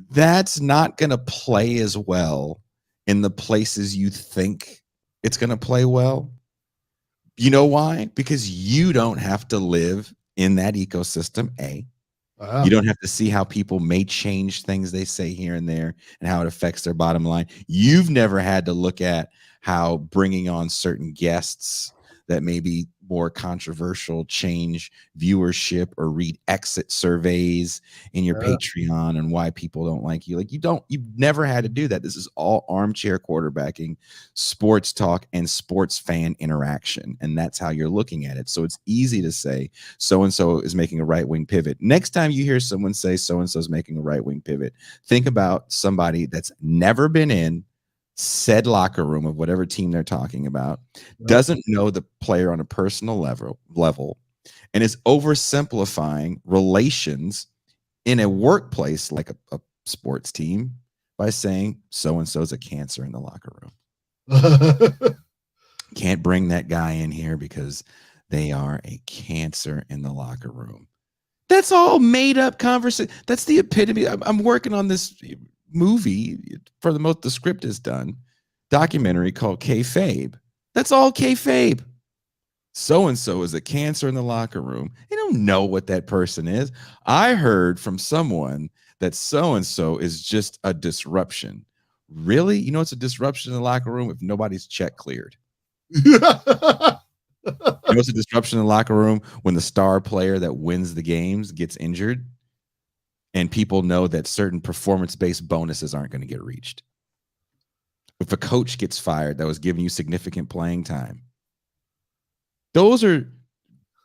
That's not going to play as well in the places you think it's going to play well. You know why? Because you don't have to live in that ecosystem. You don't have to see how people may change things they say here and there and how it affects their bottom line. You've never had to look at how bringing on certain guests that may be more controversial change viewership or read exit surveys in your Patreon and why people don't like you. You've never had to do that. This is all armchair quarterbacking, sports talk, and sports fan interaction. And that's how you're looking at it. So it's easy to say so-and-so is making a right-wing pivot. Next time you hear someone say so-and-so is making a right-wing pivot, think about somebody that's never been in said locker room of whatever team they're talking about, doesn't know the player on a personal level, and is oversimplifying relations in a workplace like a sports team by saying so-and-so is a cancer in the locker room. Can't bring that guy in here because they are a cancer in the locker room. That's all made up conversation. That's the epitome. I'm working on this movie for the script is done, documentary called Kayfabe. That's all kayfabe. So-and-so is a cancer in the locker room. You don't know what that person is. I heard from someone that so-and-so is just a disruption. Really? It's a disruption in the locker room if nobody's check cleared. It's a disruption in the locker room when the star player that wins the games gets injured. And people know that certain performance-based bonuses aren't going to get reached. If a coach gets fired that was giving you significant playing time, those are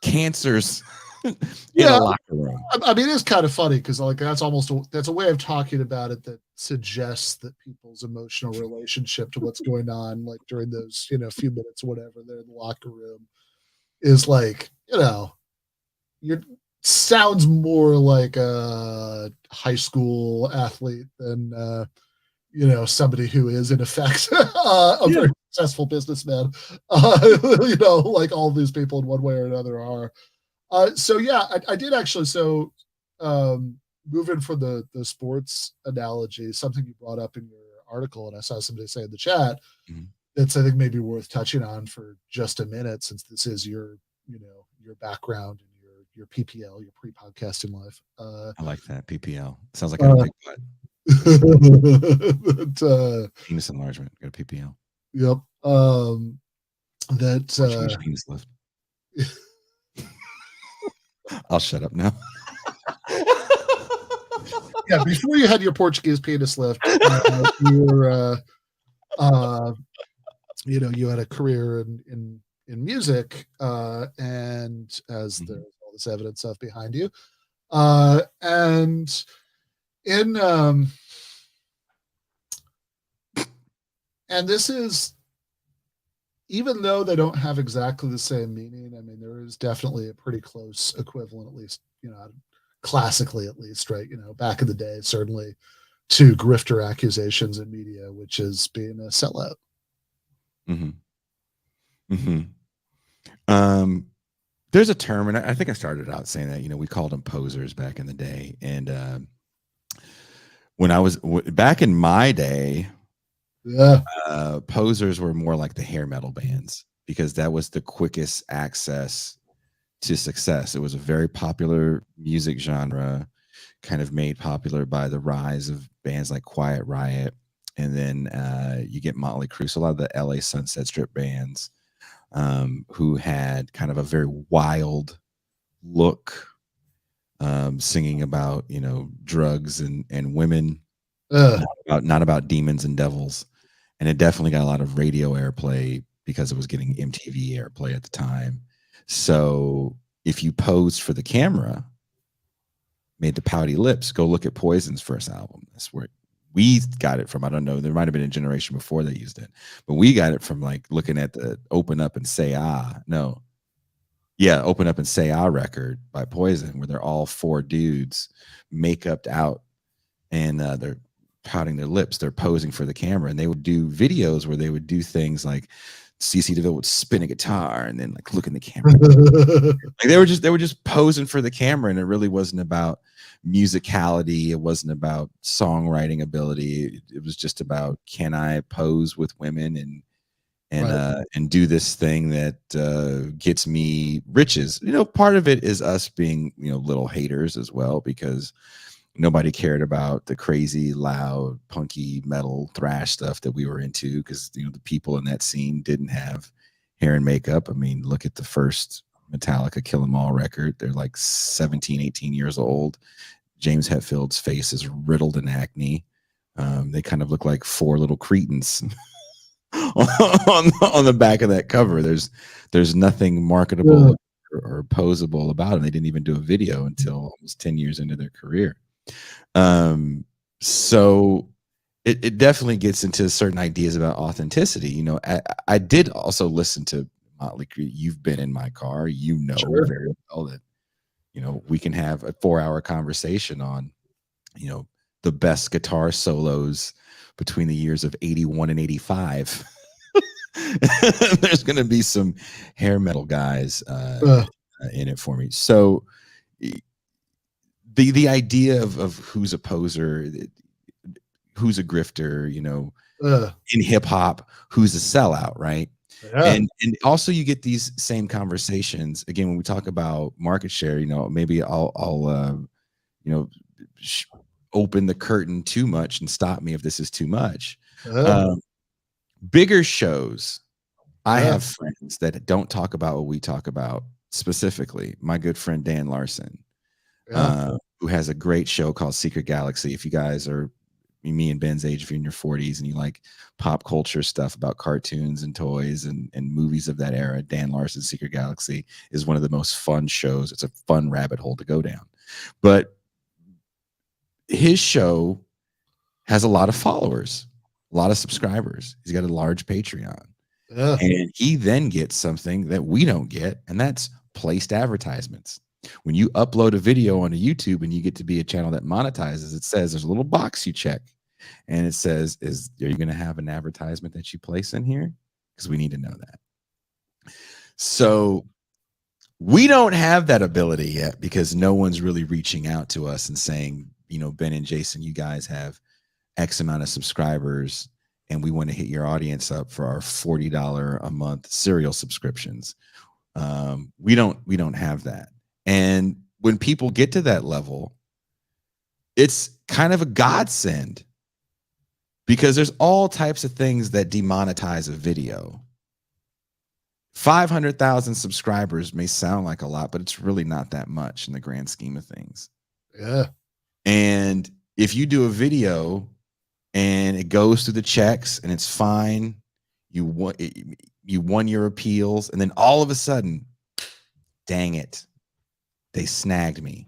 cancers in a locker room. I mean, it's kind of funny because that's a way of talking about it that suggests that people's emotional relationship to what's going on, like during those few minutes, whatever they're in the locker room, is like you're. Sounds more like a high school athlete than somebody who is in effect a very successful businessman. Like all of these people in one way or another are. I did actually. So moving from the sports analogy, something you brought up in your article, and I saw somebody say in the chat, that's I think maybe worth touching on for just a minute, since this is your background. Your PPL, your pre-podcasting life. I like that. PPL. Sounds like I have a big butt. Penis enlargement. Got a PPL. Yep. Penis lift. I'll shut up now. Yeah, before you had your Portuguese penis lift, you were you had a career in music, and as there's all this evidence of behind you, and this is, even though they don't have exactly the same meaning, I mean, there is definitely a pretty close equivalent, at least, classically at least, right? Back in the day, certainly, to grifter accusations in media, which is being a sellout. There's a term, and I think I started out saying that, we called them posers back in the day. And when I was back in my day, posers were more like the hair metal bands, because that was the quickest access to success. It was a very popular music genre, kind of made popular by the rise of bands like Quiet Riot. And then you get Motley Crue, so a lot of the LA Sunset Strip bands, who had kind of a very wild look, singing about drugs and women, not about demons and devils. And it definitely got a lot of radio airplay because it was getting MTV airplay at the time. So if you posed for the camera, made the pouty lips, go look at Poison's first album. That's where we got it from, I don't know, there might have been a generation before they used it, but we got it from like looking at the Open Up and Say Ah. No. Yeah, Open Up and Say Ah record by Poison, where they're all 4 dudes makeuped out and they're pouting their lips, they're posing for the camera, and they would do videos where they would do things like CC DeVille would spin a guitar and then like look in the camera. Like they were just posing for the camera, and it really wasn't about musicality, it wasn't about songwriting ability, it was just about, can I pose with women and do this thing that gets me riches. You know, part of it is us being, you know, little haters as well, because nobody cared about the crazy, loud, punky metal thrash stuff that we were into, because, you know, the people in that scene didn't have hair and makeup. I mean, look at the first Metallica Kill 'Em All record. They're like 17, 18 years old. James Hetfield's face is riddled in acne. They kind of look like 4 little cretins on the back of that cover. There's nothing marketable or posable about them. They didn't even do a video until almost 10 years into their career. So it definitely gets into certain ideas about authenticity. You know, I did also listen to Motley Crue. You've been in my car, you know, very well that, you know, we can have a 4-hour conversation on, you know, the best guitar solos between the years of 81 and 85. There's going to be some hair metal guys in it for me. So the idea of who's a poser, who's a grifter, you know, in hip hop, who's a sellout, right? Yeah. And also you get these same conversations again when we talk about market share. You know, maybe I'll you know, open the curtain too much and stop me if this is too much. Bigger shows, I have friends that don't talk about what we talk about. Specifically, my good friend Dan Larson, who has a great show called Secret Galaxy. If you guys are me and Ben's age, if you're in your 40s and you like pop culture stuff about cartoons and toys and movies of that era, Dan Larson's Secret Galaxy is one of the most fun shows. It's a fun rabbit hole to go down. But his show has a lot of followers, a lot of subscribers. He's got a large Patreon. And he then gets something that we don't get, and that's placed advertisements. When you upload a video onto YouTube and you get to be a channel that monetizes, it says there's a little box you check, and it says, are you going to have an advertisement that you place in here? Because we need to know that. So we don't have that ability yet, because no one's really reaching out to us and saying, you know, Ben and Jason, you guys have X amount of subscribers, and we want to hit your audience up for our $40 a month serial subscriptions. We don't have that. And when people get to that level, it's kind of a godsend, because there's all types of things that demonetize a video. 500,000 subscribers may sound like a lot, but it's really not that much in the grand scheme of things. Yeah. And if you do a video and it goes through the checks and it's fine, you won your appeals, and then all of a sudden, dang it, they snagged me.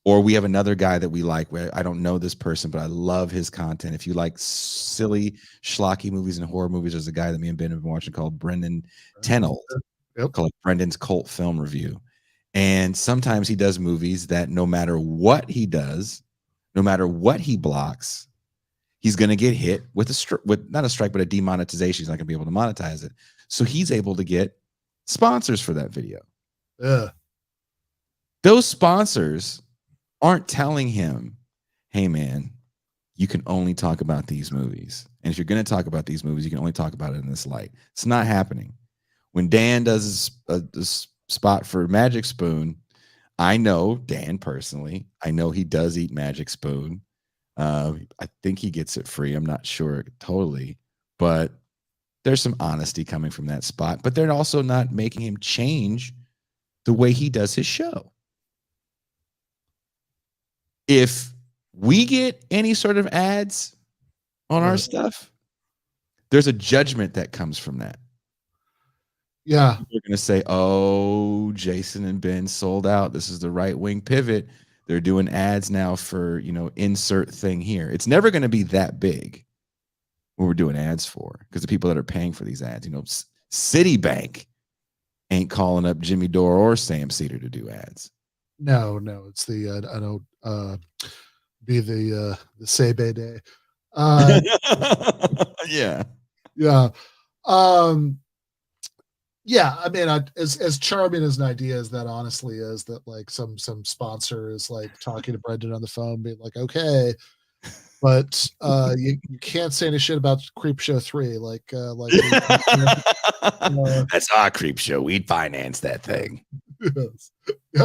Or we have another guy that we like, where I don't know this person, but I love his content. If you like silly, schlocky movies and horror movies, there's a guy that me and Ben have been watching called Brendan Tenold, called Brendan's Cult Film Review. And sometimes he does movies that no matter what he does, no matter what he blocks, he's going to get hit with not a strike, but a demonetization. He's not going to be able to monetize it. So he's able to get sponsors for that video. Yeah. Those sponsors aren't telling him, hey man, you can only talk about these movies. And if you're going to talk about these movies, you can only talk about it in this light. It's not happening. When Dan does a spot for Magic Spoon, I know Dan personally. I know he does eat Magic Spoon. I think he gets it free. I'm not sure totally, but there's some honesty coming from that spot. But they're also not making him change the way he does his show. If we get any sort of ads on our stuff, there's a judgment that comes from that. Yeah. You're going to say, oh, Jason and Ben sold out. This is the right wing pivot. They're doing ads now for, insert thing here. It's never going to be that big what we're doing ads for, because the people that are paying for these ads, Citibank ain't calling up Jimmy Dore or Sam Cedar to do ads. No, it's the I don't be the Sebe day. Yeah. Yeah. Yeah, I mean, as charming as an idea as that honestly is, that like some sponsor is like talking to Brendan on the phone, being like, okay, but you can't say any shit about Creep Show 3. That's our Creep Show. We'd finance that thing. Yes. You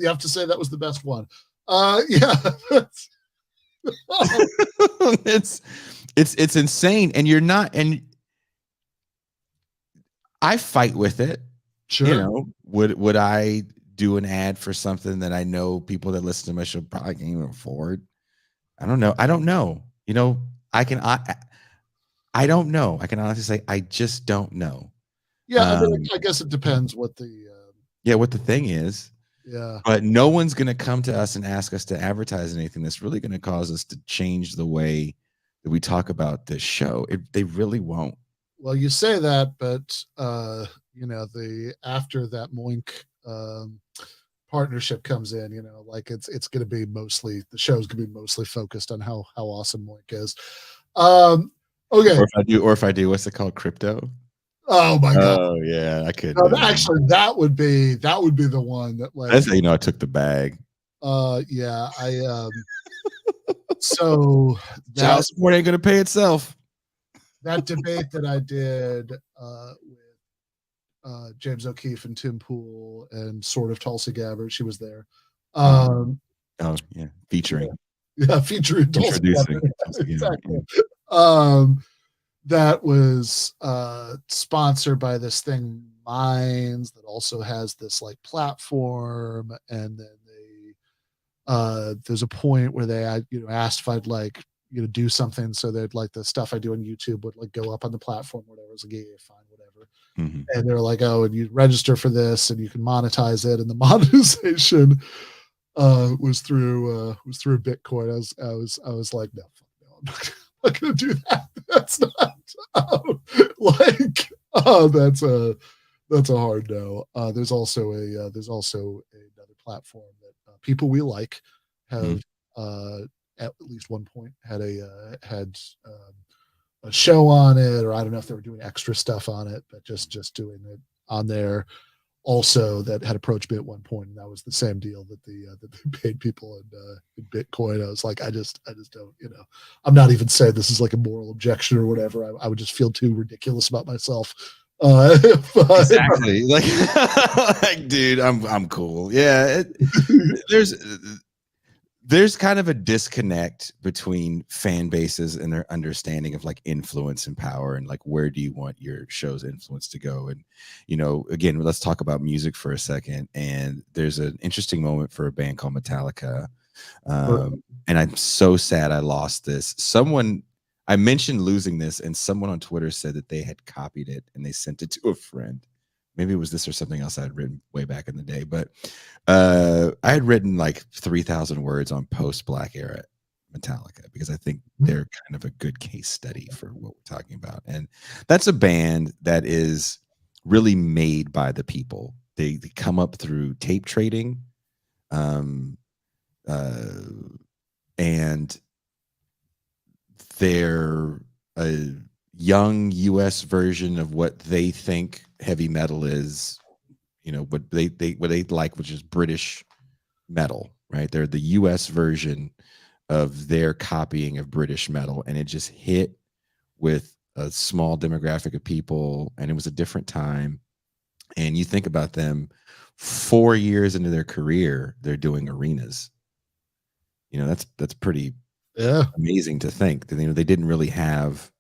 have to say that was the best one. Yeah. It's insane, and you're not, and I fight with it. Sure. Would I do an ad for something that I know people that listen to my show probably can't even afford? I don't know. I don't know. I don't know. I can honestly say I just don't know. Yeah, I mean, I guess it depends what the what the thing is. Yeah. But no one's going to come to us and ask us to advertise anything that's really going to cause us to change the way that we talk about this show. They really won't. Well, you say that, but after that Moink partnership comes in, it's going to be mostly, the show's going to be mostly focused on how awesome Moink is. Okay. Or if I do, what's it called? Crypto. Oh my God. Oh yeah, I could. No, actually, that would be the one that, like, that's how I took the bag. Yeah, I so child support ain't gonna pay itself. That debate that I did with James O'Keefe and Tim Pool and sort of Tulsi Gabbard, she was there. Oh yeah, featuring. Yeah, featuring Tulsi Gabbard. Exactly. That was sponsored by this thing Minds, that also has this like platform, and then there's a point where they asked if I'd like do something so that like the stuff I do on YouTube would like go up on the platform, whatever. It's like, yeah, fine, whatever. Mm-hmm. And they're like, oh, and you register for this and you can monetize it, and the monetization was through Bitcoin. I was like, no, I'm not gonna do that. That's not that's a hard no. There's also another platform that people we like have at least one point had a show on it, or I don't know if they were doing extra stuff on it, but just doing it on there also, that had approached me at one point, and that was the same deal that they paid people in Bitcoin. I was like, I just don't, I'm not even saying this is like a moral objection or whatever. I would just feel too ridiculous about myself. Exactly. Like, dude, I'm cool. Yeah. There's kind of a disconnect between fan bases and their understanding of like influence and power, and like, where do you want your show's influence to go? And, again, let's talk about music for a second. And there's an interesting moment for a band called Metallica. And I'm so sad I lost this. I mentioned losing this, and someone on Twitter said that they had copied it and they sent it to a friend. Maybe it was this or something else I had written way back in the day, but I had written like 3,000 words on post-Black era Metallica, because I think they're kind of a good case study for what we're talking about. And that's a band that is really made by the people. They come up through tape trading, and they're a young US version of what they think heavy metal is, what they like, which is British metal, right? They're the US version of their copying of British metal, and it just hit with a small demographic of people, and it was a different time. And you think about them 4 years into their career, they're doing arenas. That's pretty amazing to think that they didn't really have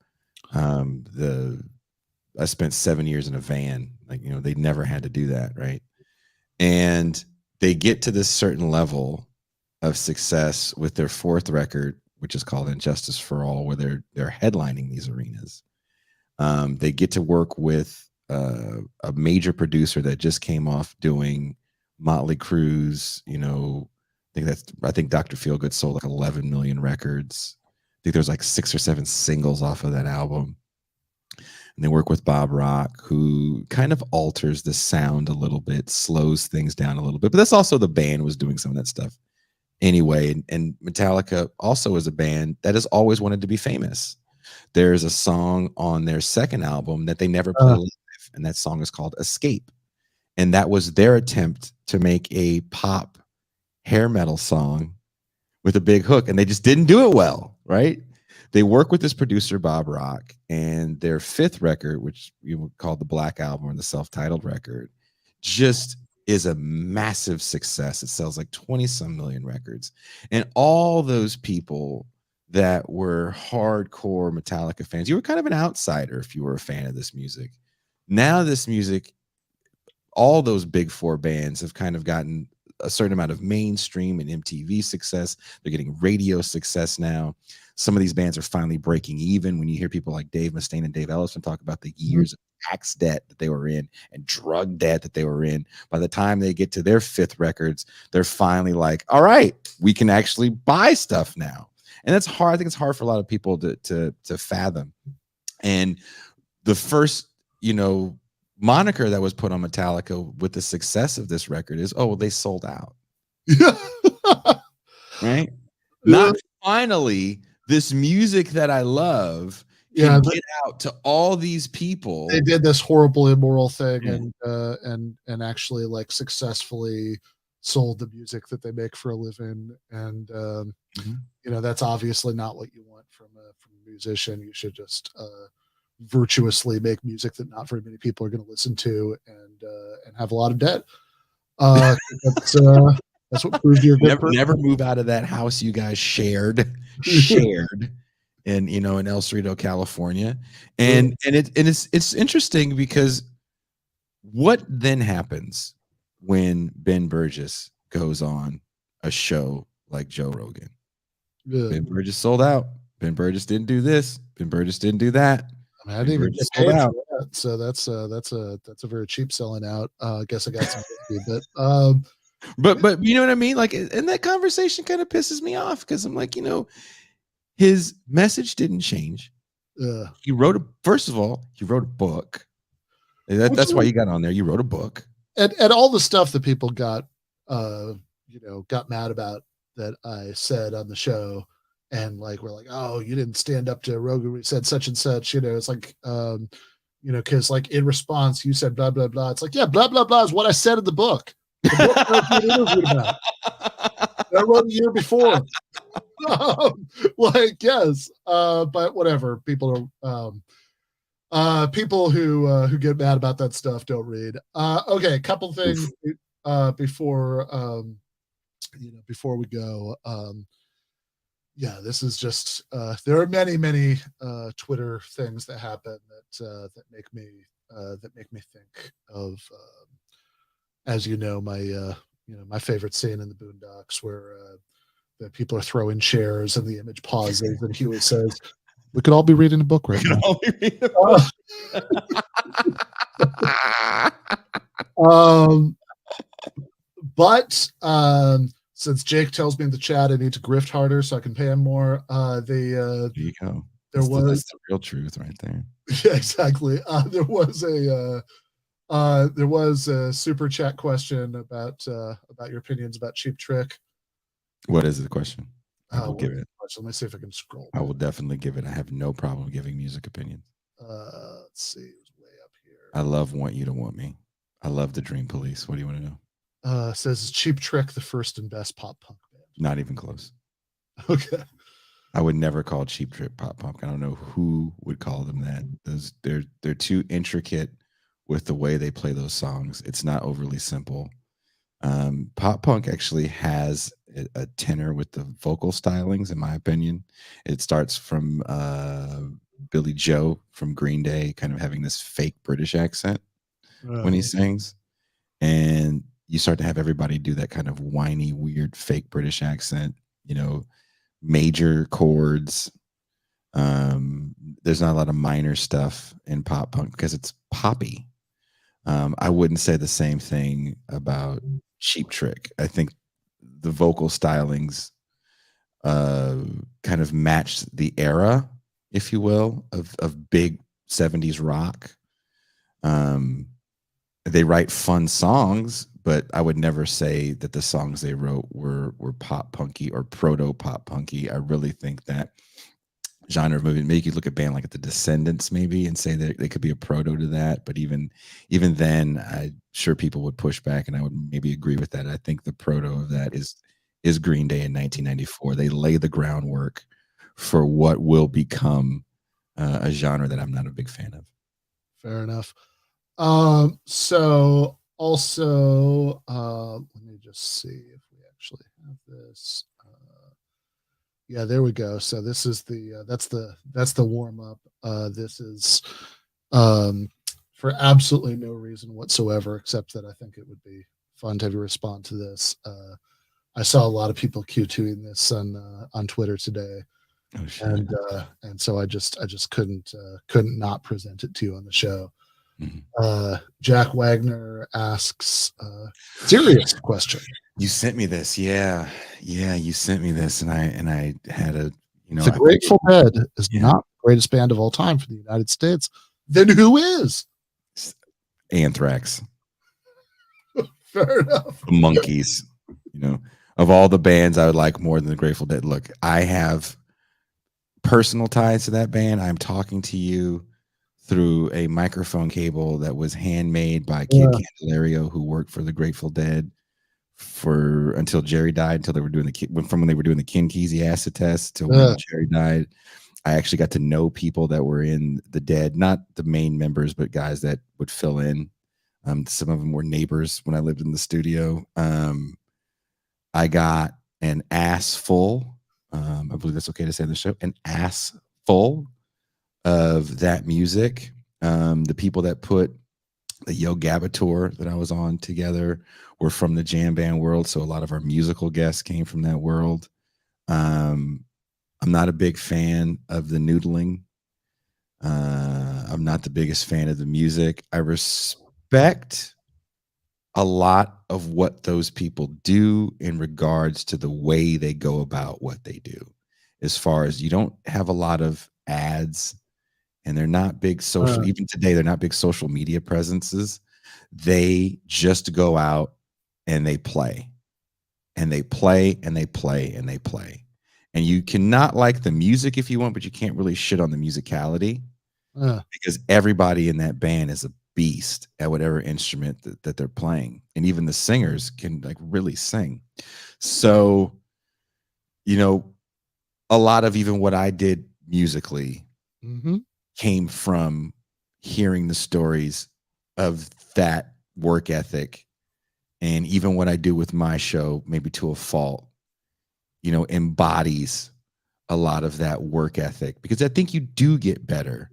I spent 7 years in a van, they never had to do that, right? And they get to this certain level of success with their fourth record, which is called Injustice for All, where they're headlining these arenas. They get to work with a major producer that just came off doing Motley Crue's I think Dr. Feelgood sold like 11 million records. I think there's like 6 or 7 singles off of that album. And they work with Bob Rock, who kind of alters the sound a little bit, slows things down a little bit. But that's also the band was doing some of that stuff anyway. And Metallica also is a band that has always wanted to be famous. There's a song on their second album that they never play live, and that song is called Escape. And that was their attempt to make a pop hair metal song with a big hook, and they just didn't do it well, right? They work with this producer, Bob Rock, and their 5th record, which you would call the Black Album or the self-titled record, just is a massive success. It sells like 20-some million records. And all those people that were hardcore Metallica fans, you were kind of an outsider if you were a fan of this music. Now this music, all those big 4 bands have kind of gotten a certain amount of mainstream and MTV success. They're getting radio success now. Some of these bands are finally breaking even. When you hear people like Dave Mustaine and Dave Ellison talk about the years of tax debt that they were in and drug debt that they were in, by the time they get to their 5th records, they're finally like, all right, we can actually buy stuff now. And that's hard. I think it's hard for a lot of people to fathom. And the first, moniker that was put on Metallica with the success of this record is, oh, well, they sold out. Right? Not finally, this music that I love can get out to all these people. They did this horrible, immoral thing and actually like successfully sold the music that they make for a living. And that's obviously not what you want from a musician. You should just virtuously make music that not very many people are going to listen to and have a lot of debt. That's what proves you're a good person. Never move out of that house you guys shared in in El Cerrito, California. And it's interesting because what then happens when Ben Burgess goes on a show like Joe Rogan? Ben Burgess sold out. Ben Burgess didn't do this. Ben Burgess didn't do that. I didn't even get paid for that, so that's a very cheap selling out. I guess I got some, but you know what I mean? Like, and that conversation kind of pisses me off because I'm like, his message didn't change. He wrote first of all, he wrote a book. That's why you got on there. You wrote a book, and all the stuff that people got mad about that I said on the show. And like, we're like, oh, you didn't stand up to Rogan. We said such and such, it's like, because like in response, you said blah, blah, blah. It's like, yeah, blah, blah, blah is what I said in the book. The book interviewed about. I wrote a year before. Yes. But whatever. People are, people who get mad about that stuff don't read. Okay. A couple things before we go. This is just there are many Twitter things that happen that make me think of as my favorite scene in the Boondocks where the people are throwing chairs and the image pauses and Huey says, "We could all be reading a book right now." But since Jake tells me in the chat I need to grift harder so I can pay him more, there you go. That's the real truth right there. Yeah, exactly. There was a super chat question about your opinions about Cheap Trick. What is the question? I will give it. Let me see if I can scroll. I will definitely give it. I have no problem giving music opinions. Let's see. It was way up here. I love Want You to Want Me. I love the Dream Police. What do you want to know? Says Cheap Trick the first and best pop punk band. Not even close. Okay. I would never call Cheap Trick pop punk. I don't know who would call them that. They're too intricate with the way they play those songs. It's not overly simple. Pop punk actually has a tenor with the vocal stylings, in my opinion. It starts from Billy Joe from Green Day, kind of having this fake British accent when he sings, and you start to have everybody do that kind of whiny, weird, fake British accent, major chords. There's not a lot of minor stuff in pop punk because it's poppy. I wouldn't say the same thing about Cheap Trick. I think the vocal stylings kind of matched the era, if you will, of big 70s rock. They write fun songs, but I would never say that the songs they wrote were pop punky or proto pop punky. I really think that genre of movie, maybe you could look at band like The Descendants maybe and say that they could be a proto to that, but even then, I'm sure people would push back, and I would maybe agree with that. I think the proto of that is Green Day in 1994. They lay the groundwork for what will become a genre that I'm not a big fan of. Fair enough. So also, let me just see if we actually have this. Yeah, there we go. So this is the that's the warm up. This is for absolutely no reason whatsoever, except that I think it would be fun to have you respond to this. I saw a lot of people Q2ing this on Twitter today, and so I just couldn't not present it to you on the show. Jack Wagner asks serious question. You sent me this, yeah, you sent me this, and I had a, The Grateful Dead is not the greatest band of all time for the United States. Then who is? Anthrax. Fair enough. The Monkees. Of all the bands I would like more than the Grateful Dead. Look, I have personal ties to that band. I'm talking to you through a microphone cable that was handmade by Kid Candelario, who worked for the Grateful Dead until Jerry died, until they were doing when they were doing the Ken Kesey acid test to when Jerry died. I actually got to know people that were in the Dead, not the main members, but guys that would fill in. Some of them were neighbors when I lived in the studio. I got an ass full. I believe that's okay to say on the show. An ass full of that music. The people that put the Yo Gabba tour that I was on together were from the jam band world, so a lot of our musical guests came from that world. I'm not a big fan of the noodling. I'm not the biggest fan of the music. I respect a lot of what those people do in regards to the way they go about what they do. As far as you don't have a lot of ads, and they're not big social, even today, they're not big social media presences. They just go out and they play. And they play and they play and they play. And you cannot like the music if you want, but you can't really shit on the musicality because everybody in that band is a beast at whatever instrument that they're playing. And even the singers can like really sing. So, a lot of even what I did musically came from hearing the stories of that work ethic. And even what I do with my show, maybe to a fault, embodies a lot of that work ethic, because I think you do get better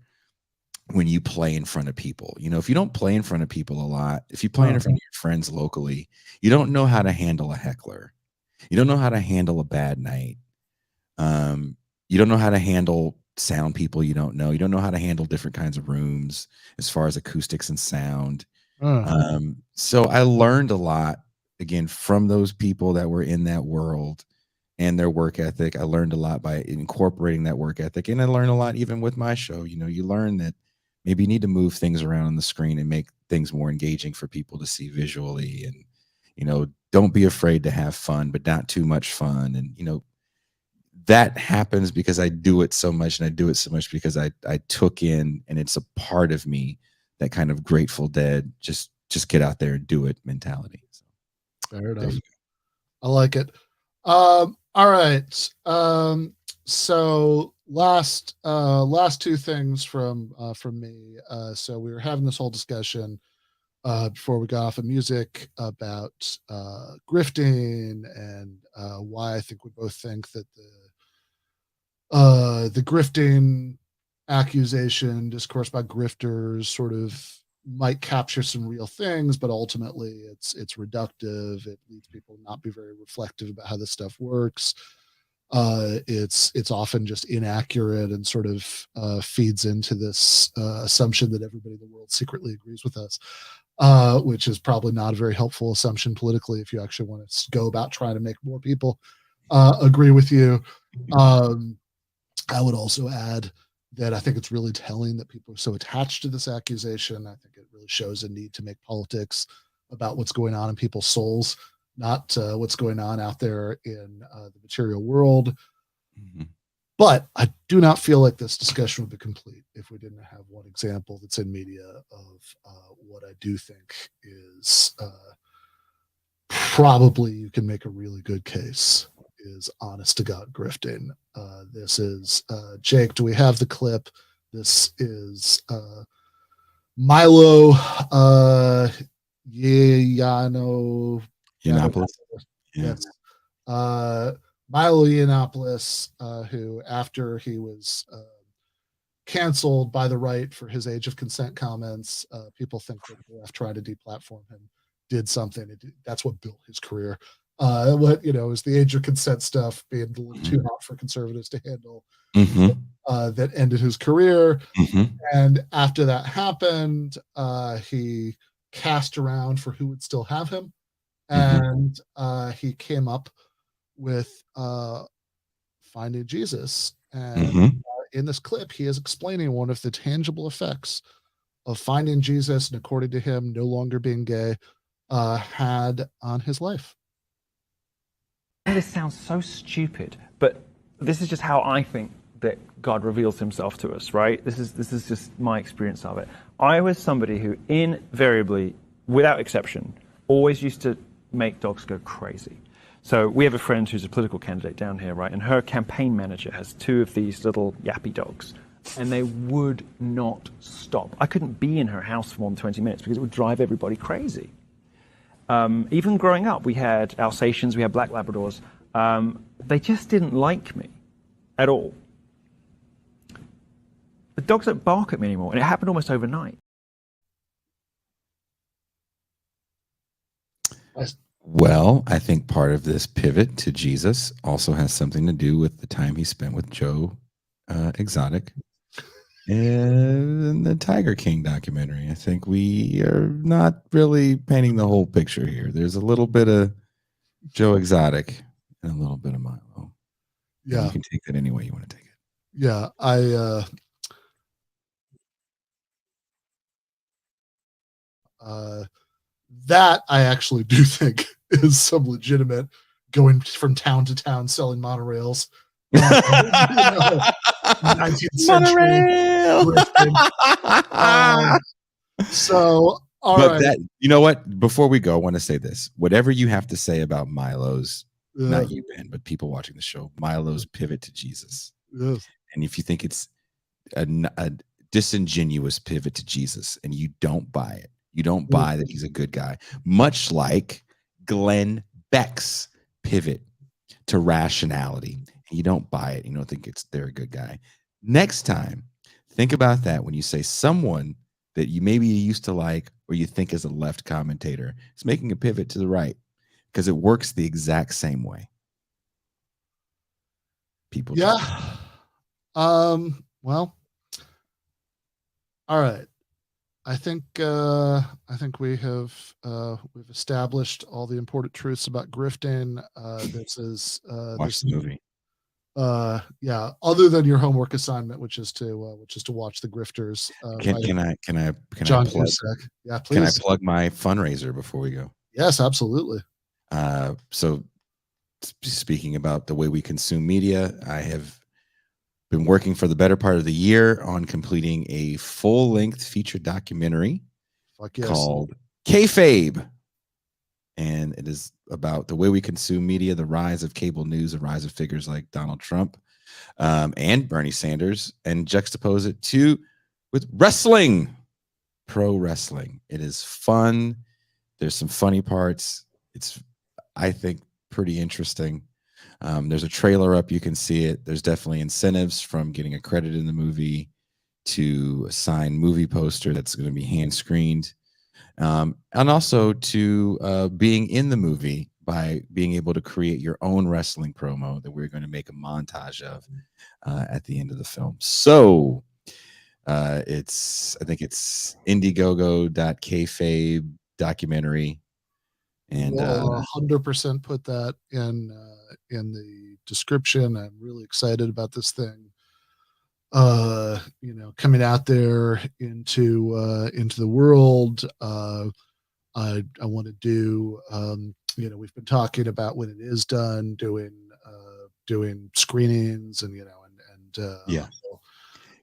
when you play in front of people. If you don't play in front of people a lot, if you play in front of your friends locally, you don't know how to handle a heckler. You don't know how to handle a bad night. You don't know how to handle sound people you don't know. You don't know how to handle different kinds of rooms as far as acoustics and sound. So I learned a lot, again, from those people that were in that world and their work ethic. I learned a lot by incorporating that work ethic. And I learned a lot even with my show. You learn that maybe you need to move things around on the screen and make things more engaging for people to see visually. And, don't be afraid to have fun, but not too much fun. And, that happens because I do it so much, and I do it so much because I took in, and it's a part of me, that kind of Grateful Dead, just get out there and do it mentality. So, fair enough. I like it. All right. So last two things from me. So we were having this whole discussion before we got off of music about grifting and why I think we both think that the grifting accusation discourse about grifters sort of might capture some real things, but ultimately it's reductive. It leads people to not be very reflective about how this stuff works. It's often just inaccurate and sort of feeds into this assumption that everybody in the world secretly agrees with us. which is probably not a very helpful assumption politically if you actually want to go about trying to make more people agree with you. I would also add that I think it's really telling that people are so attached to this accusation. I think it really shows a need to make politics about what's going on in people's souls, not what's going on out there in the material world. Mhm. But I do not feel like this discussion would be complete if we didn't have one example that's in media of what I do think is probably you can make a really good case is honest to God grifting. This is Jake. Do we have the clip? This is Milo Yiannopoulos. Yiannopoulos. Yeah. Yes. Milo Yiannopoulos, who after he was canceled by the right for his age of consent comments, people think that the left tried to deplatform him, did something. That's what built his career. What is the age of consent stuff being a little too hot for conservatives to handle. That ended his career. And after that happened, he cast around for who would still have him, and he came up with Finding Jesus. And in this clip, he is explaining one of the tangible effects of finding Jesus, and according to him, no longer being gay, had on his life. This sounds so stupid, but this is just how I think that God reveals himself to us, right? This is just my experience of it. I was somebody who invariably, without exception, always used to make dogs go crazy. So we have a friend who's a political candidate down here, right? And her campaign manager has 2 of these little yappy dogs, and they would not stop. I couldn't be in her house for more than 20 minutes because it would drive everybody crazy. Even growing up, we had Alsatians, we had Black Labradors. They just didn't like me at all. The dogs don't bark at me anymore, and it happened almost overnight. Well, I think part of this pivot to Jesus also has something to do with the time he spent with Joe Exotic in the Tiger King documentary. I think we are not really painting the whole picture here. There's a little bit of Joe Exotic and a little bit of Milo. Yeah. And you can take that any way you want to take it. Yeah, that I actually do think is some legitimate going from town to town selling monorails. 19th century. So, all but right. that, you know what? Before we go, I want to say this. Whatever you have to say about Milo's, not you, Ben, but people watching the show, Milo's pivot to Jesus. Yes. And if you think it's a disingenuous pivot to Jesus and you don't buy it, you don't buy that he's a good guy, much like Glenn Beck's pivot to rationality. And you don't buy it. You don't think they're a good guy. Next time, think about that when you say someone that you maybe used to like or you think is a left commentator is making a pivot to the right, because it works the exact same way. People. Yeah. Well. All right. I think we've established all the important truths about grifting. This is watch the movie. Yeah. Other than your homework assignment, which is to watch the Grifters. Can I John plug? Cusack. Yeah, please. Can I plug my fundraiser before we go? Yes, absolutely. So speaking about the way we consume media, I have been working for the better part of the year on completing a full-length feature documentary called Kayfabe. And it is about the way we consume media, the rise of cable news, the rise of figures like Donald Trump and Bernie Sanders, and juxtapose it with wrestling, pro wrestling. It is fun. There's some funny parts. It's, I think, pretty interesting. There's a trailer up. You can see it. There's definitely incentives from getting a credit in the movie to a signed movie poster that's going to be hand screened. And also to being in the movie by being able to create your own wrestling promo that we're going to make a montage of at the end of the film. So I think it's Indiegogo.kayfabe documentary. And we'll 100% put that in the description. I'm really excited about this thing. Coming out there into the world. I want to do. We've been talking about when it is done, doing screenings, and yeah.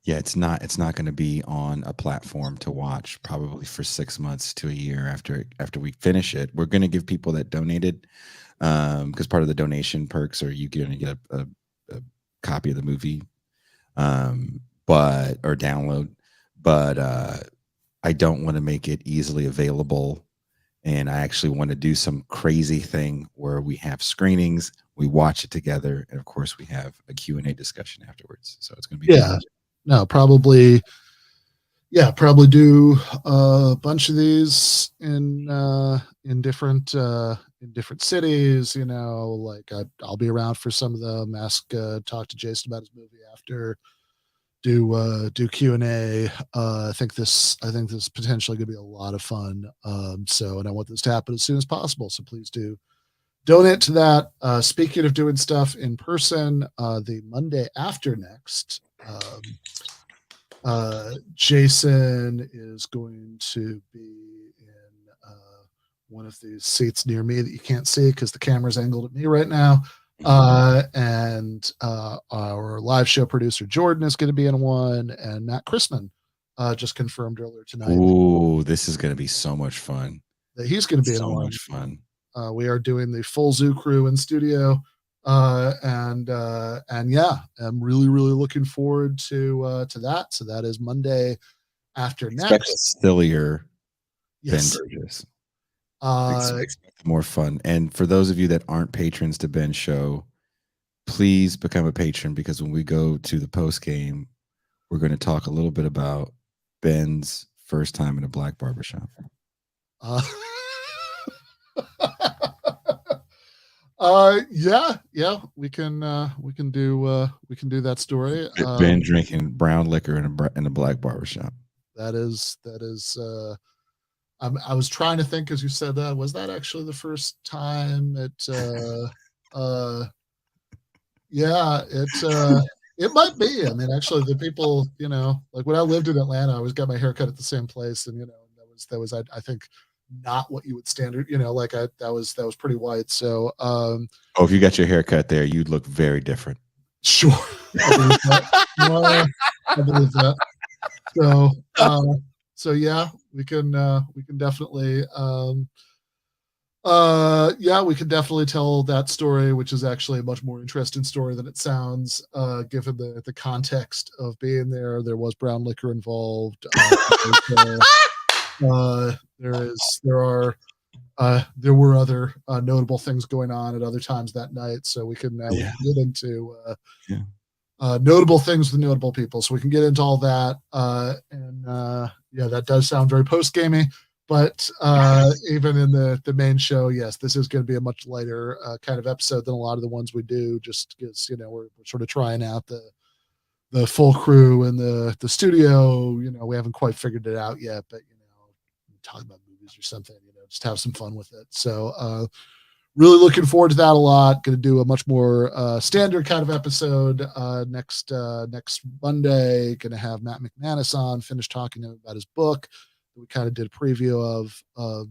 It's not going to be on a platform to watch probably for 6 months to a year after we finish it. We're going to give people that donated, because part of the donation perks are you going to get a copy of the movie, or download. But I don't want to make it easily available, and I actually want to do some crazy thing where we have screenings, we watch it together, and of course we have a Q&A discussion afterwards. So it's going to be fun. No, probably do a bunch of these in different cities. Like I'll be around for some of them. Talk to Jason about his movie after. Do Q&A. I think this potentially going to be a lot of fun. And I want this to happen as soon as possible. So please do donate to that. Speaking of doing stuff in person, the Monday after next. Jason is going to be in one of these seats near me that you can't see because the camera's angled at me right now. And our live show producer Jordan is going to be in one, and Matt Chrisman just confirmed earlier tonight. Ooh, this is going to be so much fun. That he's going to be in one. So much fun. We are doing the full Zoo crew in studio. And yeah, I'm really looking forward to that. So that is Monday after next. Expect a sillier Yes. Ben Burgess. Expect more fun. And for those of you that aren't patrons to Ben's show, please become a patron, because when we go to the post game, we're going to talk a little bit about Ben's first time in a black barbershop. Yeah, we can do that story. Ben drinking brown liquor in a black barbershop. That is I was trying to think as you said that. Was that actually the first time it might be. I mean, actually the people, like when I lived in Atlanta, I always got my hair cut at the same place, and that was I think not what you would standard, that was pretty white. So if you got your hair cut there, you'd look very different. Sure. I believe that. So yeah, we can definitely we can definitely tell that story, which is actually a much more interesting story than it sounds, given the context of being there. There was brown liquor involved. There were other notable things going on at other times that night, so we can get into notable things with notable people. So we can get into all that, that does sound very post-gamey. But even in the main show, yes, this is going to be a much lighter kind of episode than a lot of the ones we do, just because we're sort of trying out the full crew in the studio. We haven't quite figured it out yet, but talk about movies or something, just have some fun with it. So really looking forward to that a lot. Going to do a much more standard kind of episode next Monday. Going to have Matt McManus on, finish talking to him about his book that we kind of did a preview of a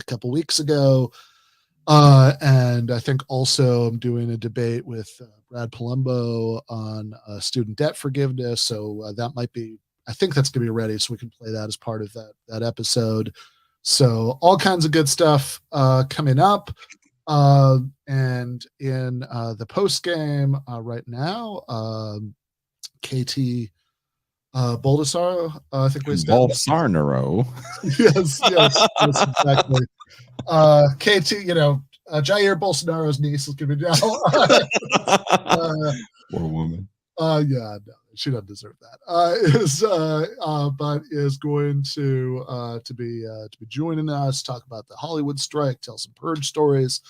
couple weeks ago. And I think also I'm doing a debate with Brad Palumbo on student debt forgiveness. So that might be, I think that's going to be ready, so we can play that as part of that episode. So all kinds of good stuff coming up. And in the post game right now, Kt Baldassaro, I think we Baldassaro. yes, exactly. Kt, Jair Bolsonaro's niece is going to be down. Poor woman. No, she doesn't deserve that. But is going to be joining us, talk about the Hollywood strike, tell some purge stories.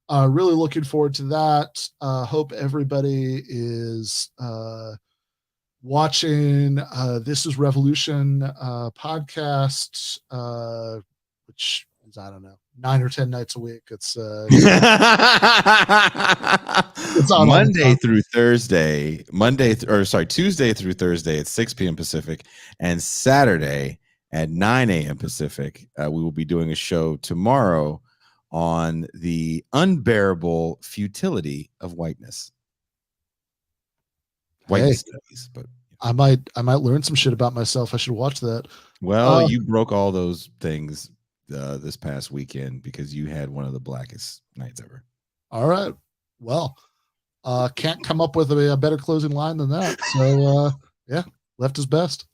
Really looking forward to that. Hope everybody is watching This Is Revolution podcast, which is, I don't know, 9 or 10 nights a week. It's on Monday through Thursday, Tuesday through Thursday at 6 p.m. Pacific, and Saturday at 9 a.m. Pacific. We will be doing a show tomorrow on the unbearable futility of whiteness. Whiteness studies, but I might learn some shit about myself. I should watch that. well, you broke all those things this past weekend because you had one of the blackest nights ever. All right. Well, can't come up with a better closing line than that. So yeah, left is best.